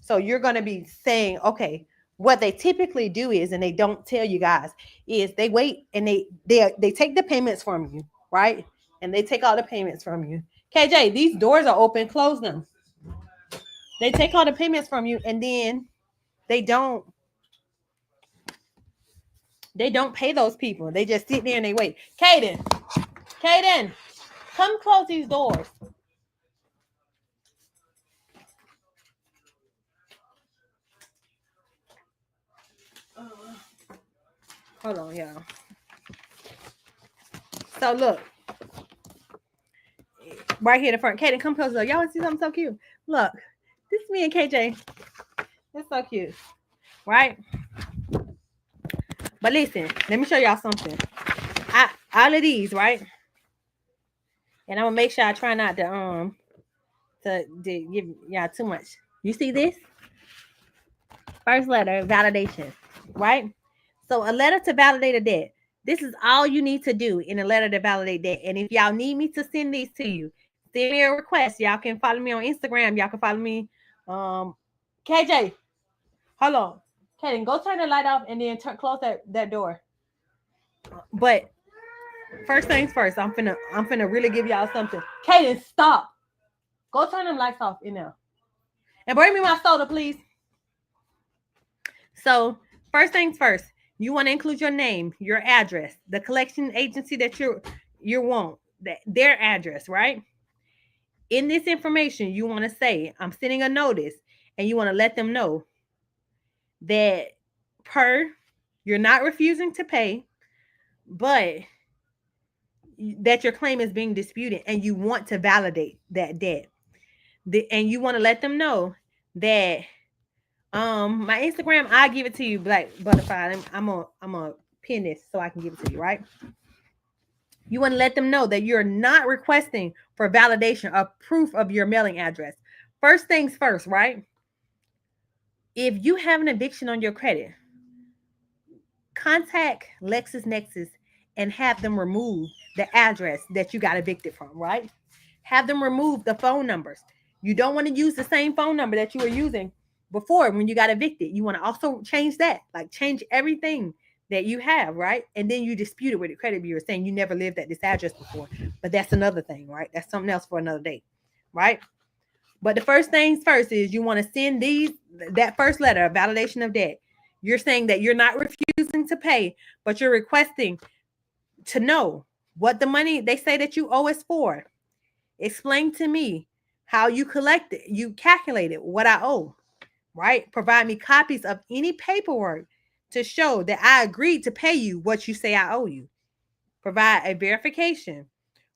so you're gonna be saying, okay, what they typically do is, and they don't tell you guys, is they wait and they take the payments from you, right? And they take all the payments from you. KJ, these doors are open, close them. They take all the payments from you and then they don't they don't pay those people. They just sit there and they wait. Kaden, come close these doors. Hold on, y'all. So look, right here in the front. Kaden, come closer. Y'all want to see something so cute? Look, this is me and KJ. That's so cute, right? But listen, let me show y'all something. All of these, right? And I'm gonna make sure I try not to give y'all too much. You see this? First letter, validation, right? So a letter to validate a debt. This is all you need to do in a letter to validate debt. And if y'all need me to send these to you, send me a request. Y'all can follow me on Instagram. Y'all can follow me. KJ, hold on. Kaden, go turn the light off and then close that door. But first things first, I'm finna really give y'all something. Kaden, stop. Go turn them lights off in there. And bring me my soda, please. So first things first, you want to include your name, your address, the collection agency that you want, their address, right? In this information, you want to say, I'm sending a notice, and you want to let them know that you're not refusing to pay, but that your claim is being disputed and you want to validate that debt. And you want to let them know that my Instagram, I'll give it to you, Black Butterfly. I'm gonna pin this so I can give it to you, right? You want to let them know that you're not requesting for validation of proof of your mailing address. First things first, right? If you have an eviction on your credit, contact LexisNexis and have them remove the address that you got evicted from, right? Have them remove the phone numbers. You don't want to use the same phone number that you were using before when you got evicted. You want to also change that, like change everything that you have, right? And then you dispute it with the credit bureau saying you never lived at this address before. But that's another thing, right? That's something else for another day, right? But the first things first is you want to send that first letter, a validation of debt. You're saying that you're not refusing to pay, but you're requesting to know what the money they say that you owe is for. Explain to me how you calculated what I owe, right? Provide me copies of any paperwork to show that I agreed to pay you what you say I owe you. Provide a verification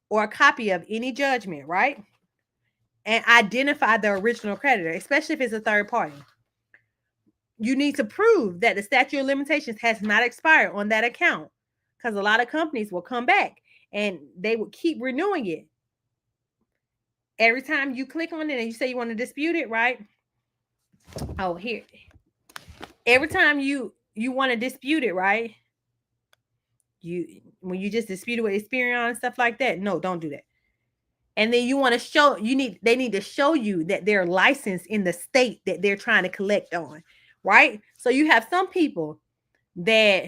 or a copy of any judgment, right? And identify the original creditor, especially if it's a third party. You need to prove that the statute of limitations has not expired on that account, because a lot of companies will come back and they will keep renewing it. Every time you click on it and you say you want to dispute it, right? Oh, here. Every time you want to dispute it, right? When you just dispute it with Experian and stuff like that, no, don't do that. And then you want to show they need to show you that they're licensed in the state that they're trying to collect on, right? So you have some people that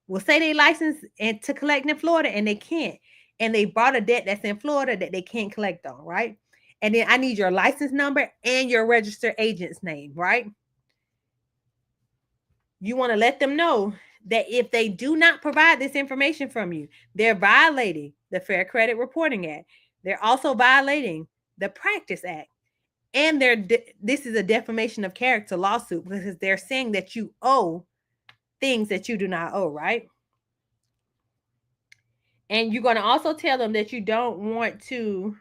will say they license and to collect in Florida and they can't. And they bought a debt that's in Florida that they can't collect on, right? And then I need your license number and your registered agent's name, right? You want to let them know that if they do not provide this information from you, they're violating the Fair Credit Reporting Act. They're also violating the Practice Act. And this is a defamation of character lawsuit because they're saying that you owe things that you do not owe, right? And you're going to also tell them that you don't want to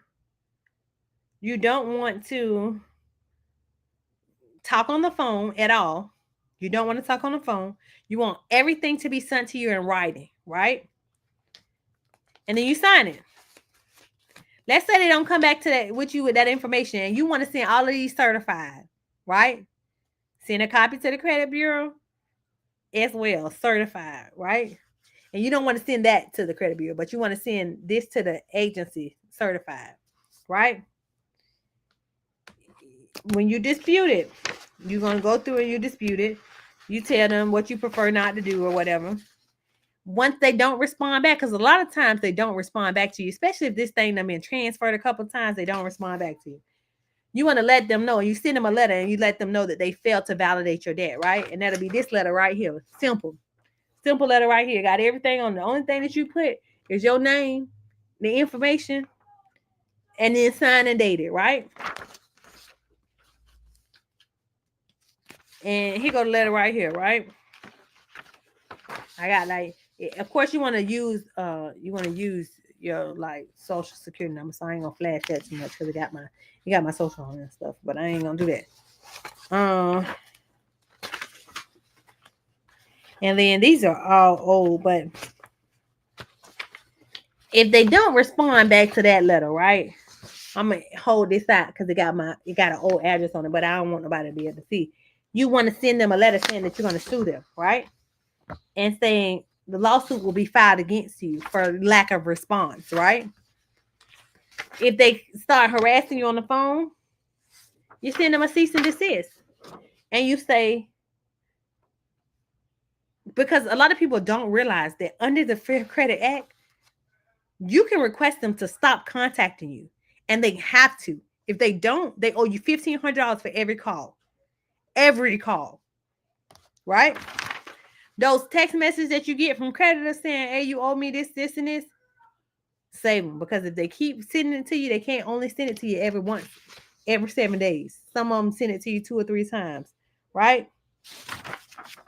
talk on the phone at all. You don't want to talk on the phone. You want everything to be sent to you in writing, right? And then you sign it. Let's say they don't come back to that with you with that information and you want to send all of these certified, right? Send a copy to the credit bureau as well, certified, right? And you don't want to send that to the credit bureau, but you want to send this to the agency certified, right? When you dispute it, you're going to go through and you dispute it. You tell them what you prefer not to do or whatever. Once they don't respond back, because a lot of times they don't respond back to you, especially if this thing done been transferred a couple of times, they don't respond back to you. You want to let them know, you send them a letter and you let them know that they failed to validate your debt, right? And that'll be this letter right here. Simple letter right here. Got everything on. The only thing that you put is your name, the information, and then signed and dated, right? And here go the letter right here, right? I got like, of course you want to use your like social security number. So I ain't gonna flash that too much because you got my social on and stuff. But I ain't gonna do that. And then these are all old, but if they don't respond back to that letter, right? I'm gonna hold this out because it got an old address on it, but I don't want nobody to be able to see. You want to send them a letter saying that you're gonna sue them, right? And saying the lawsuit will be filed against you for lack of response, right? If they start harassing you on the phone, you send them a cease and desist. And you say, because a lot of people don't realize that under the Fair Credit Act, you can request them to stop contacting you. And they have to. If they don't, they owe you $1,500 for every call. Every call. Right? Those text messages that you get from creditors saying, hey, you owe me this, this, and this, save them. Because if they keep sending it to you, they can't only send it to you every 7 days. Some of them send it to you 2 or 3 times. Right?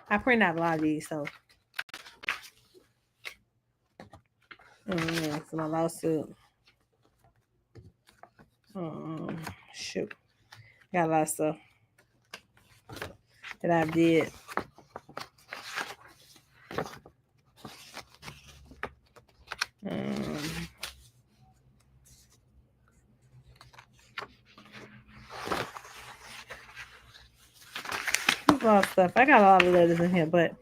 I print out a lot of these, so. It's my lawsuit. Shoot. Got a lot of stuff that I did. A lot of stuff. I got a lot of letters in here, but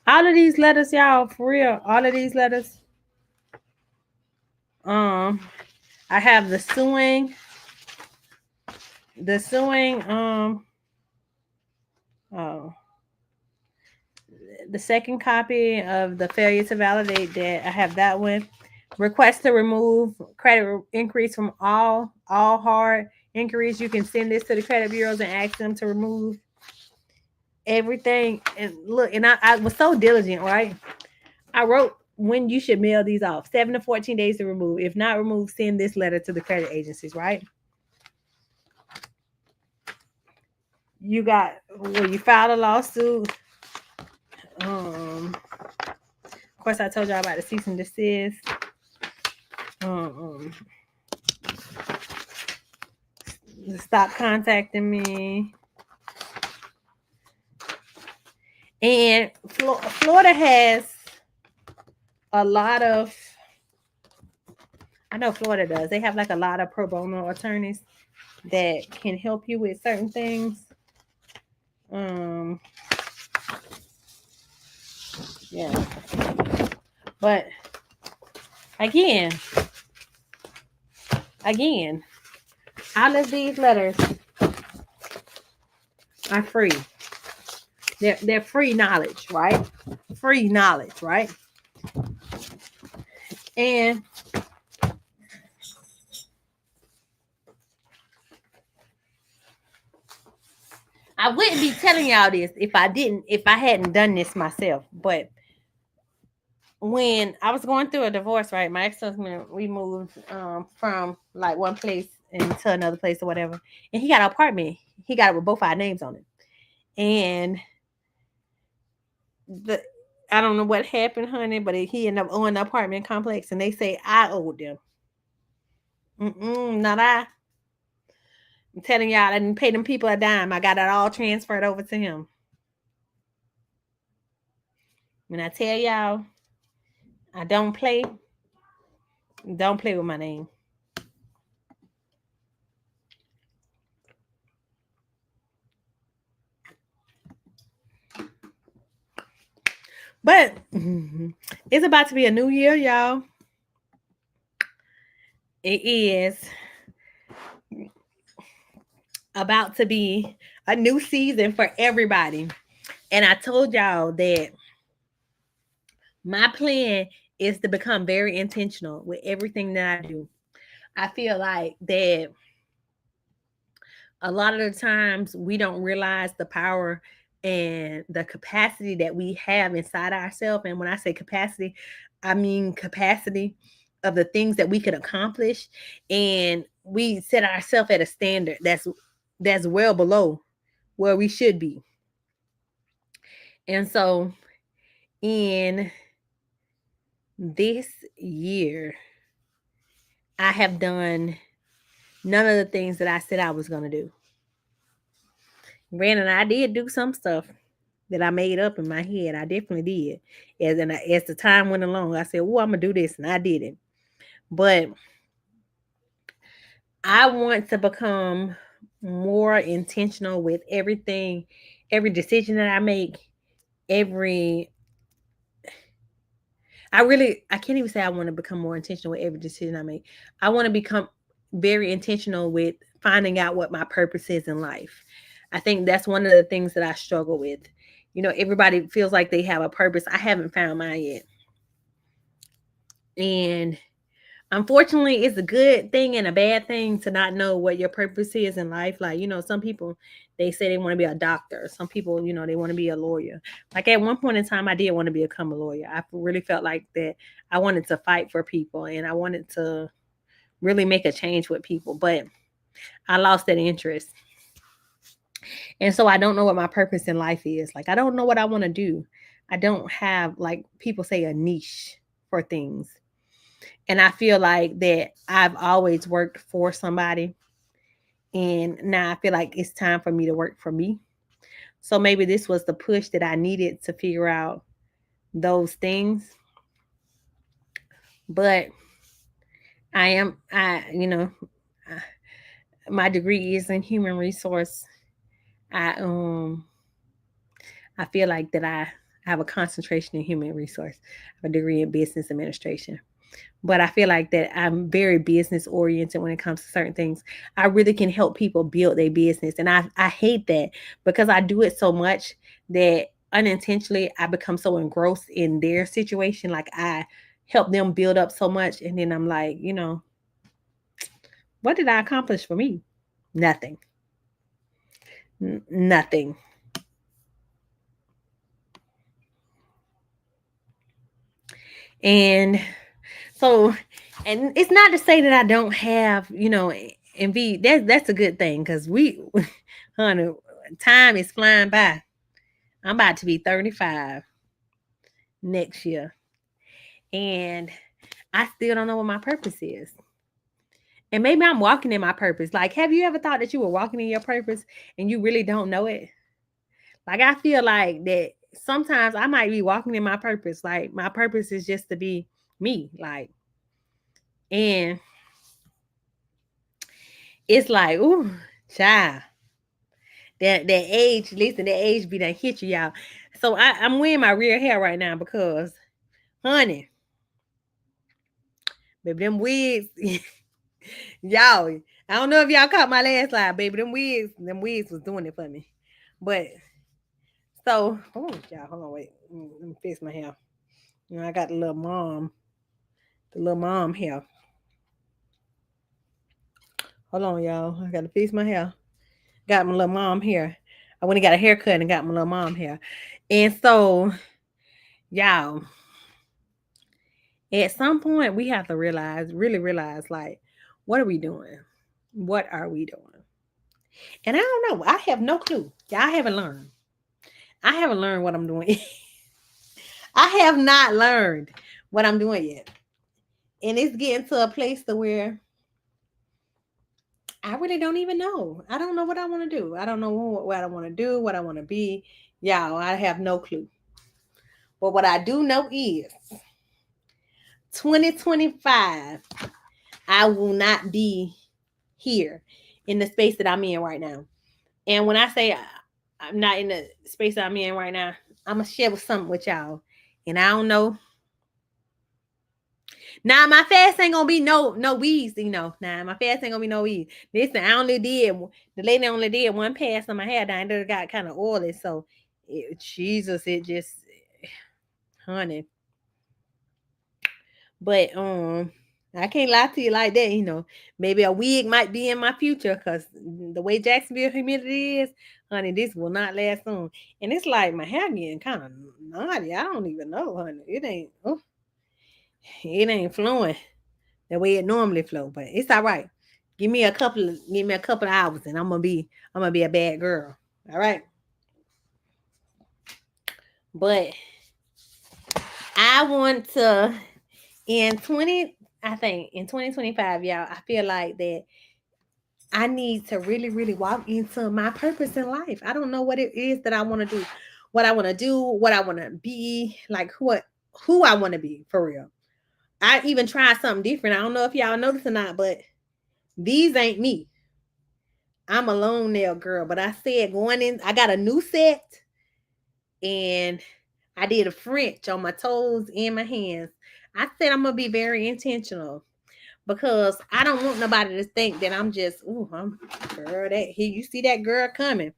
all of these letters, y'all, for real, all of these letters. I have the suing, the second copy of the failure to validate debt. I have that one. Request to remove credit inquiries from all hard inquiries. You can send this to the credit bureaus and ask them to remove everything. And look, and I was so diligent, right? I wrote when you should mail these off. 7 to 14 days to remove. If not removed, send this letter to the credit agencies, right? You filed a lawsuit. Of course, I told y'all about the cease and desist. Stop contacting me. And Florida has a lot of, I know Florida does. They have like a lot of pro bono attorneys that can help you with certain things. Yeah. But again, again, all of these letters are free. They're free knowledge, right? Free knowledge, right? And I wouldn't be telling y'all this if I hadn't done this myself. But when I was going through a divorce, right, my ex-husband, we moved from like one place into another place or whatever, and he got an apartment. He got it with both our names on it, and the I don't know what happened, honey, but he ended up owning the apartment complex, and they say I owed them. Not I. I'm telling y'all, I didn't pay them people a dime. I got it all transferred over to him. When I tell y'all, I don't play with my name. But it's about to be a new year, y'all. It is about to be a new season for everybody. And I told y'all that my plan is to become very intentional with everything that I do. I feel like that a lot of the times we don't realize the power and the capacity that we have inside ourselves. And when I say capacity, I mean capacity of the things that we could accomplish. And we set ourselves at a standard that's well below where we should be. And so in this year, I have done none of the things that I said I was going to do. Granted, I did do some stuff that I made up in my head. I definitely did. As the time went along, I said, "Oh, I'm gonna do this," and I did it. But I want to become more intentional with everything, every decision that I make, every. I can't even say I want to become more intentional with every decision I make. I want to become very intentional with finding out what my purpose is in life. I think that's one of the things that I struggle with. You know, everybody feels like they have a purpose. I haven't found mine yet. And unfortunately, it's a good thing and a bad thing to not know what your purpose is in life. Like, you know, some people, they say they want to be a doctor. Some people, you know, they want to be a lawyer. Like at one point in time, I did want to become a lawyer. I really felt like that I wanted to fight for people and I wanted to really make a change with people. But I lost that interest. And so I don't know what my purpose in life is. Like, I don't know what I want to do. I don't have, like people say, a niche for things. And I feel like that I've always worked for somebody. And now I feel like it's time for me to work for me. So maybe this was the push that I needed to figure out those things. But you know, my degree is in human resource. I I feel like that I have a concentration in human resource. I have a degree in business administration. But I feel like that I'm very business oriented when it comes to certain things. I really can help people build their business. And I hate that because I do it so much that unintentionally I become so engrossed in their situation. Like I help them build up so much. And then I'm like, you know, what did I accomplish for me? Nothing. Nothing. And so, and it's not to say that I don't have, you know, envy. That's a good thing because honey, time is flying by. I'm about to be 35 next year, and I still don't know what my purpose is. And maybe I'm walking in my purpose. Like, have you ever thought that you were walking in your purpose and you really don't know it? Like, I feel like that sometimes I might be walking in my purpose. Like, my purpose is just to be me. Like, and it's like, ooh, child. That age, listen, that age be done hit you, y'all. So I'm wearing my real hair right now because, honey, baby, them wigs, Y'all, I don't know if y'all caught my last slide, baby. Them wigs was doing it for me. But so, oh, y'all, hold on, wait. Let me fix my hair. I got the little mom hair. Hold on, y'all. I gotta fix my hair. Got my little mom hair. I went and got a haircut and got my little mom hair. And so, y'all, at some point we have to really realize, like, what are we doing? What are we doing? And I don't know. I have no clue. Y'all haven't learned. I haven't learned what I'm doing. I have not learned what I'm doing yet. And it's getting to a place to where I really don't even know. I don't know what I want to do. I don't know what I want to do, what I want to be. Y'all, I have no clue. But what I do know is 2025, I will not be here in the space that I'm in right now. And when I say I'm not in the space that I'm in right now, I'm going to share something with y'all. And I don't know. Now my fast ain't gonna be no weeds, Nah, my fast ain't gonna be no weeds. Listen, the lady only did one pass on my hair down. It got kind of oily, so Jesus, it just, honey. But I can't lie to you like that. Maybe a wig might be in my future, because the way Jacksonville humidity is, honey, this will not last long. And it's like my hair getting kind of naughty. I don't even know, honey. It ain't flowing the way it normally flow, but it's all right. Give me a couple of hours, and I'm gonna be a bad girl. All right. But I want to in 20, I think in 2025, y'all, I feel like that I need to really, really walk into my purpose in life. I don't know what it is that I want to do, what I want to do, what I want to be, like who I want to be for real. I even tried something different. I don't know if y'all noticed or not, but these ain't me. I'm a long nail girl, but I said going in, I got a new set, and I did a French on my toes and my hands. I said I'm gonna be very intentional, because I don't want nobody to think that I'm just, I'm girl, that here you see that girl coming.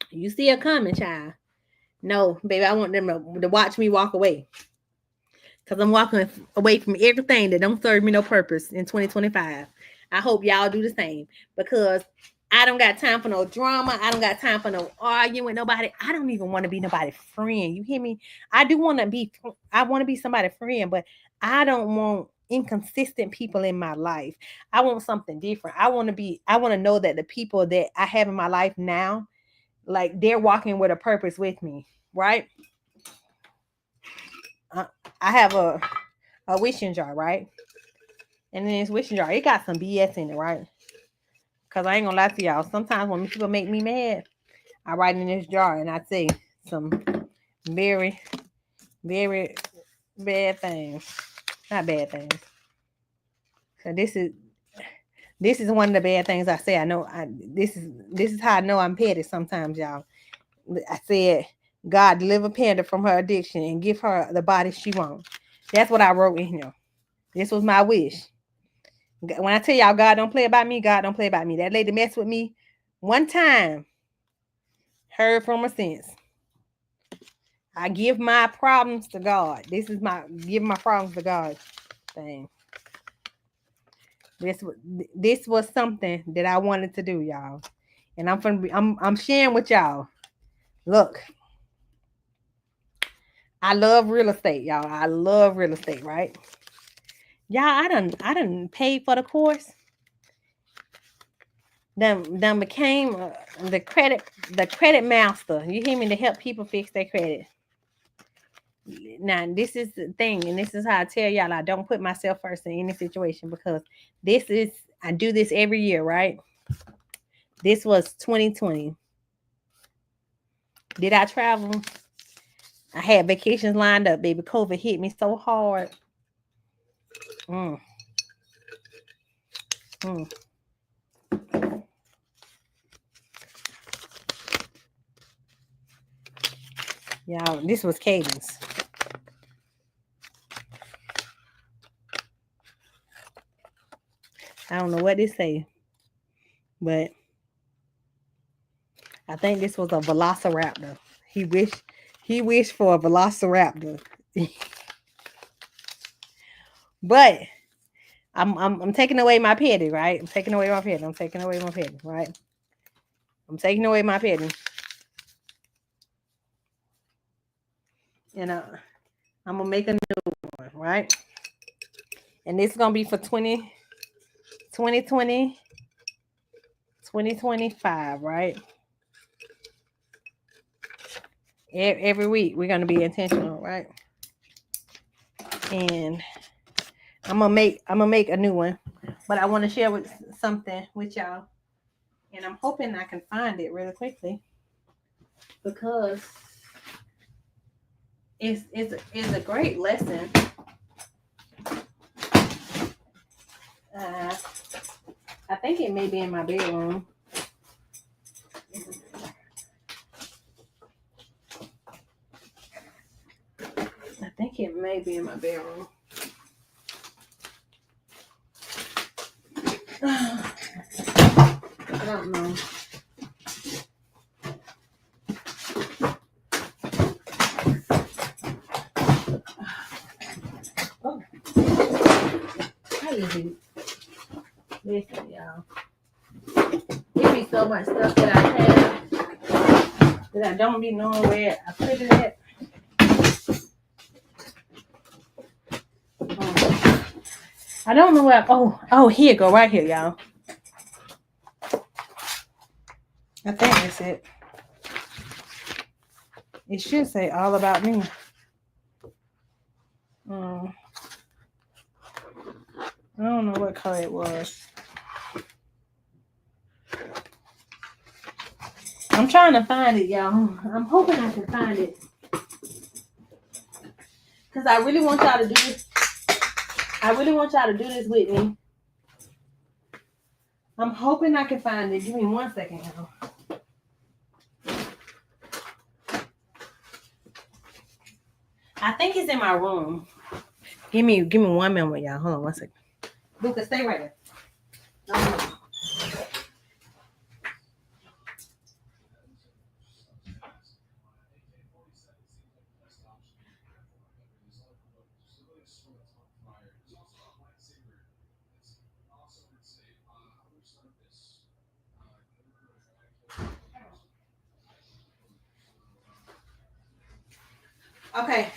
You see her coming, child. No, baby, I want them to watch me walk away. Because I'm walking away from everything that don't serve me no purpose in 2025. I hope y'all do the same, because I don't got time for no drama. I don't got time for no arguing with nobody. I don't even want to be nobody's friend. You hear me? I want to be somebody's friend, but I don't want inconsistent people in my life. I want something different. I want to know that the people that I have in my life now, like, they're walking with a purpose with me, right? I have a wishing jar, right? And then this wishing jar, it got some BS in it, right? Because I ain't gonna lie to y'all. Sometimes when people make me mad, I write in this jar and I say some very, very bad things. Not bad things. So this is one of the bad things I say. I know this is how I know I'm petty sometimes, y'all. I said, God, deliver Panda from her addiction and give her the body she wants. That's what I wrote in here. This was my wish. When I tell y'all God don't play about me, God don't play about me. That lady messed with me one time. Heard from her since. I give my problems to God. This is my give my problems to God thing. This was something that I wanted to do, y'all. And I'm sharing with y'all. Look, I love real estate, y'all. I love real estate, right? Y'all, I done paid for the course. Then became the credit master. You hear me? To help people fix their credit. Now, this is the thing, and this is how I tell y'all I don't put myself first in any situation, because I do this every year, right? This was 2020. Did I travel? I had vacations lined up, baby. COVID hit me so hard. Mm. Mm. Y'all, this was Cadence. I don't know what this say, but I think this was a velociraptor. He wished for a velociraptor. But I'm taking away my petty, right? I'm taking away my petty. I'm taking away my petty, right? I'm taking away my petty. And I'm gonna make a new one, right? And this is gonna be for 2020, 2025, right? Every week we're gonna be intentional, right? And I'm gonna make a new one, but I want to share with something with y'all, and I'm hoping I can find it really quickly because it's a great lesson. Uh, I think it may be in my bedroom. I think it may be in my bedroom. I don't know. Oh, how you do? Listen, y'all. There be so much stuff that I have that I don't be knowing where I put it at. I don't know where. Oh, here you go, right here, y'all. I think that's it. It should say all about me. I don't know what color it was. I'm trying to find it, y'all. I'm hoping I can find it. Because I really want y'all to do this. I really want y'all to do this with me. I'm hoping I can find it. Give me 1 second, y'all. I think it's in my room. Give me 1 minute, y'all. Hold on 1 second. Lucas, stay right there. No. Okay.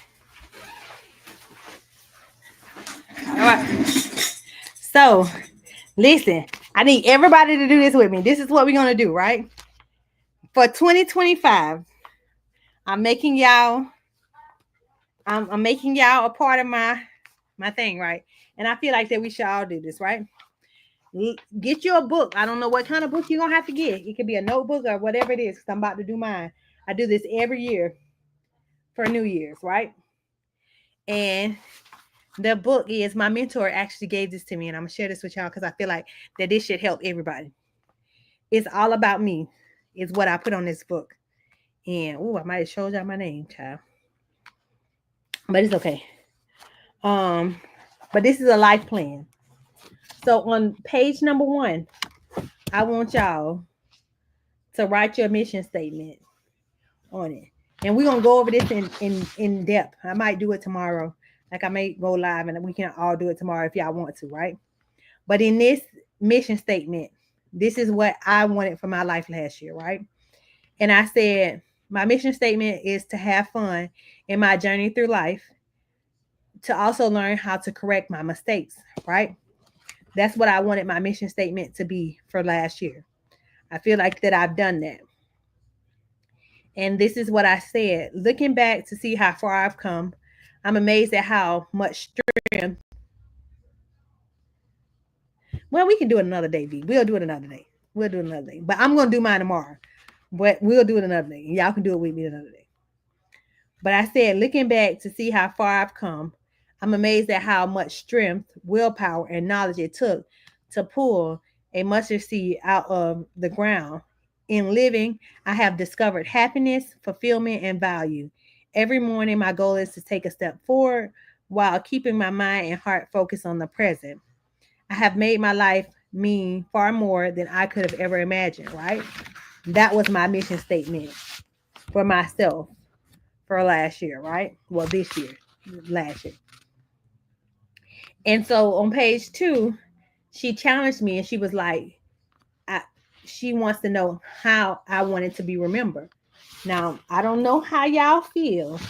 All right. So, listen, I need everybody to do this with me. This is what we're going to do, right? For 2025, I'm making y'all a part of my thing, right? And I feel like that we should all do this, right? Get you a book. I don't know what kind of book you're going to have to get. It could be a notebook or whatever it is, because I'm about to do mine. I do this every year for New Year's, right? And the book is, my mentor actually gave this to me, and I'm going to share this with y'all because I feel like that this should help everybody. It's all about me, is what I put on this book. And, I might have showed y'all my name, child. But it's okay. But this is a life plan. So on page number 1, I want y'all to write your mission statement on it. And we're going to go over this in depth. I might do it tomorrow. Like I may go live and we can all do it tomorrow if y'all want to, right? But in this mission statement, this is what I wanted for my life last year, right? And I said, my mission statement is to have fun in my journey through life, to also learn how to correct my mistakes, right? That's what I wanted my mission statement to be for last year. I feel like that I've done that. And this is what I said. Looking back to see how far I've come, I'm amazed at how much strength. Well, we can do it another day, V. We'll do it another day. We'll do it another day. But I'm going to do mine tomorrow. But we'll do it another day. Y'all can do it with me another day. But I said, looking back to see how far I've come, I'm amazed at how much strength, willpower, and knowledge it took to pull a mustard seed out of the ground. In living, I have discovered happiness, fulfillment, and value. Every morning, my goal is to take a step forward while keeping my mind and heart focused on the present. I have made my life me far more than I could have ever imagined, right? That was my mission statement for myself for last year, right? Well, this year, last year. And so on page 2, she challenged me and she was like, I, she wants to know how I wanted to be remembered. Now, I don't know how y'all feel,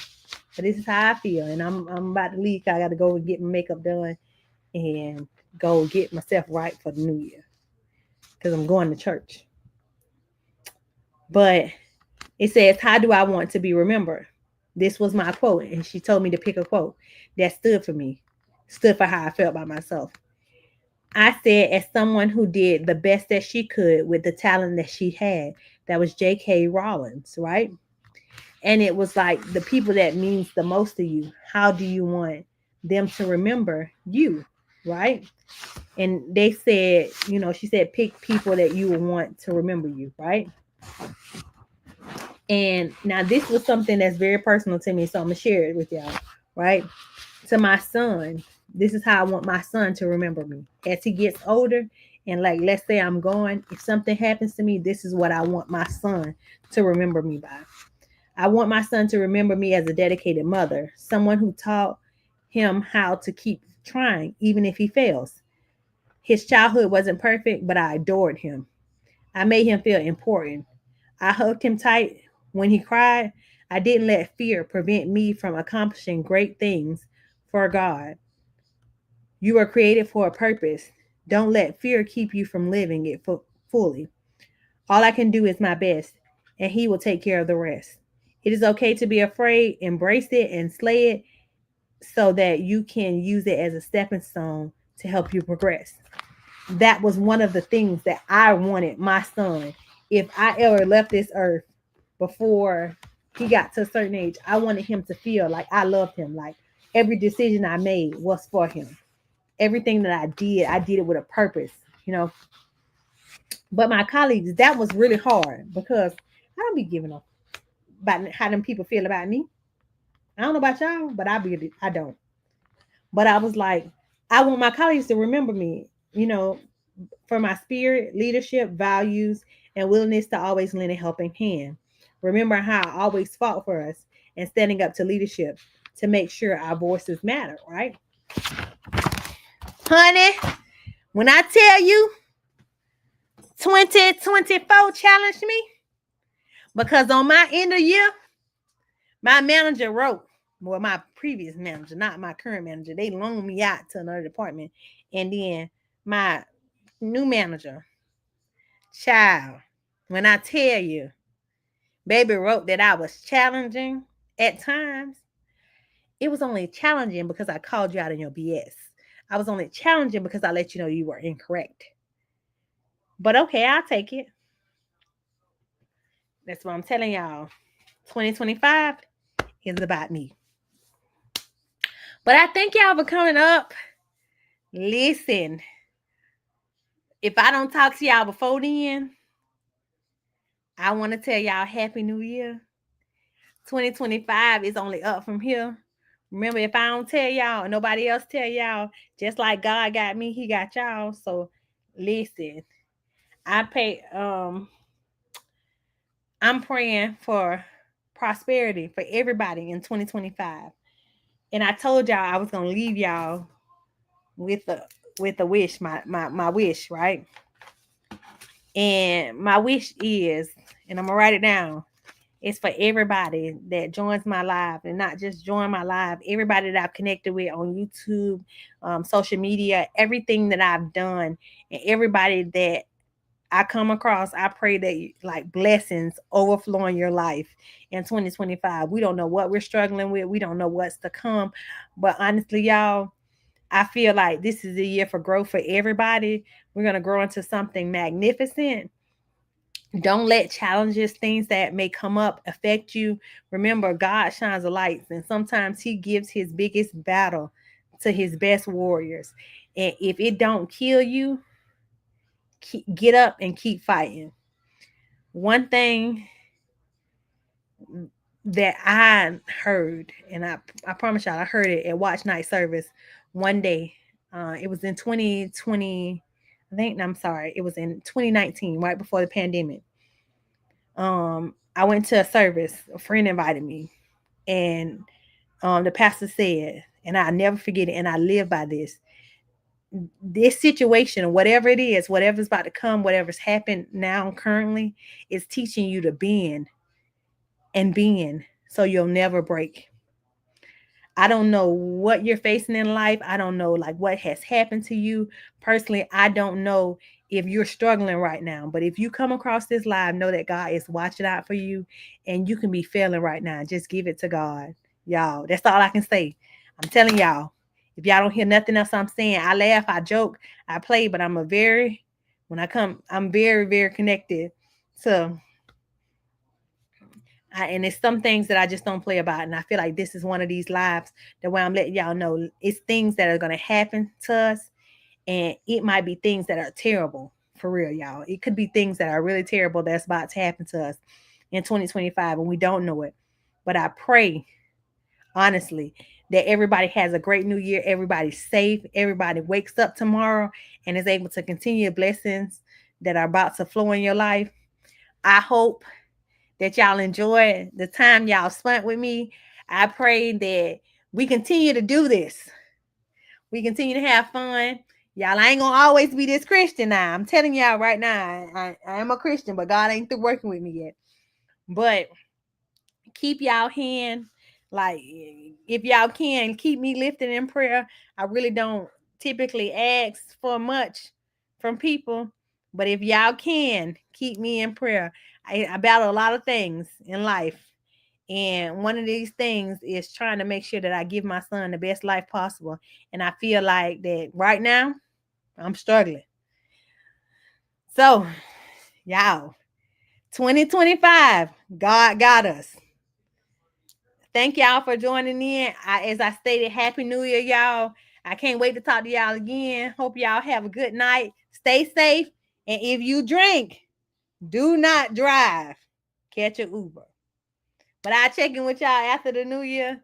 but this is how I feel. And I'm about to leave. I got to go and get my makeup done and go get myself right for the new year because I'm going to church. But it says, how do I want to be remembered? This was my quote. And she told me to pick a quote that stood for me, stood for how I felt about myself. I said, as someone who did the best that she could with the talent that she had. That was J.K. Rowling, right? And it was like the people that means the most to you. How do you want them to remember you, right? And they said, she said, pick people that you would want to remember you, right? And now this was something that's very personal to me, so I'm gonna share it with y'all, right? To my son, this is how I want my son to remember me as he gets older. And like, let's say I'm gone, if something happens to me, this is what I want my son to remember me by. I want my son to remember me as a dedicated mother, someone who taught him how to keep trying, even if he fails. His childhood wasn't perfect, but I adored him. I made him feel important. I hugged him tight when he cried. I didn't let fear prevent me from accomplishing great things for God. You are created for a purpose. Don't let fear keep you from living it fully. All I can do is my best, and He will take care of the rest. It is okay to be afraid, embrace it, and slay it so that you can use it as a stepping stone to help you progress. That was one of the things that I wanted my son. If I ever left this earth before he got to a certain age, I wanted him to feel like I loved him. Like every decision I made was for him. Everything that I did it with a purpose, you know. But my colleagues, that was really hard because I don't be giving up about how them people feel about me. I don't know about y'all, but I don't. But I was like, I want my colleagues to remember me, for my spirit, leadership, values, and willingness to always lend a helping hand. Remember how I always fought for us and standing up to leadership to make sure our voices matter, right? Honey, when I tell you 2024 challenged me, because on my end of year, my manager wrote, well, my previous manager, not my current manager, they loaned me out to another department. And then my new manager, child, when I tell you, baby wrote that I was challenging at times, it was only challenging because I called you out on your BS. I was only challenging because I let you know you were incorrect. But okay, I'll take it. That's what I'm telling y'all. 2025 is about me. But I thank y'all for coming up. Listen, if I don't talk to y'all before then, I want to tell y'all Happy New Year. 2025 is only up from here. Remember, if I don't tell y'all and nobody else tell y'all, just like God got me, He got y'all. So listen, I pay I'm praying for prosperity for everybody in 2025. And I told y'all I was gonna leave y'all with a wish, my wish, right? And my wish is, and I'm gonna write it down, it's for everybody that joins my live, and not just join my live, everybody that I've connected with on YouTube, social media, everything that I've done, and everybody that I come across. I pray that like blessings overflow in your life in 2025. We don't know what we're struggling with. We don't know what's to come. But honestly, y'all, I feel like this is a year for growth for everybody. We're going to grow into something magnificent. Don't let challenges, things that may come up, affect you. Remember, God shines the lights, and sometimes He gives His biggest battle to His best warriors. And if it don't kill you, get up and keep fighting. One thing that I heard, and I promise y'all, I heard it at Watch Night Service one day. It was in 2020. I think I'm sorry, it was in 2019, right before the pandemic. I went to a service. A friend invited me, and the pastor said, and I never forget it, and I live by this. This situation, whatever it is, whatever's about to come, whatever's happened now currently, is teaching you to bend and bend so you'll never break. I don't know what you're facing in life. I don't know like what has happened to you. Personally, I don't know if you're struggling right now. But if you come across this live, know that God is watching out for you and you can be failing right now. Just give it to God. Y'all, that's all I can say. I'm telling y'all. If y'all don't hear nothing else I'm saying, I laugh, I joke, I play, but when I come, I'm very, very connected to and it's some things that I just don't play about. And I feel like this is one of these lives that where I'm letting y'all know it's things that are going to happen to us. And it might be things that are terrible for real, y'all. It could be things that are really terrible that's about to happen to us in 2025 and we don't know it. But I pray, honestly, that everybody has a great new year. Everybody's safe. Everybody wakes up tomorrow and is able to continue blessings that are about to flow in your life. I hope that y'all enjoy the time y'all spent with me. I pray that we continue to do this. We continue to have fun. Y'all, I ain't gonna always be this Christian now. I'm telling y'all right now, I am a Christian, but God ain't through working with me yet. But keep y'all hand, like if y'all can, keep me lifted in prayer. I really don't typically ask for much from people, but if y'all can, keep me in prayer. I battle a lot of things in life. And one of these things is trying to make sure that I give my son the best life possible. And I feel like that right now, I'm struggling. So, y'all, 2025, God got us. Thank y'all for joining in. As I stated, Happy New Year, y'all. I can't wait to talk to y'all again. Hope y'all have a good night. Stay safe. And if you drink, do not drive. Catch an Uber. But I'll check in with y'all after the new year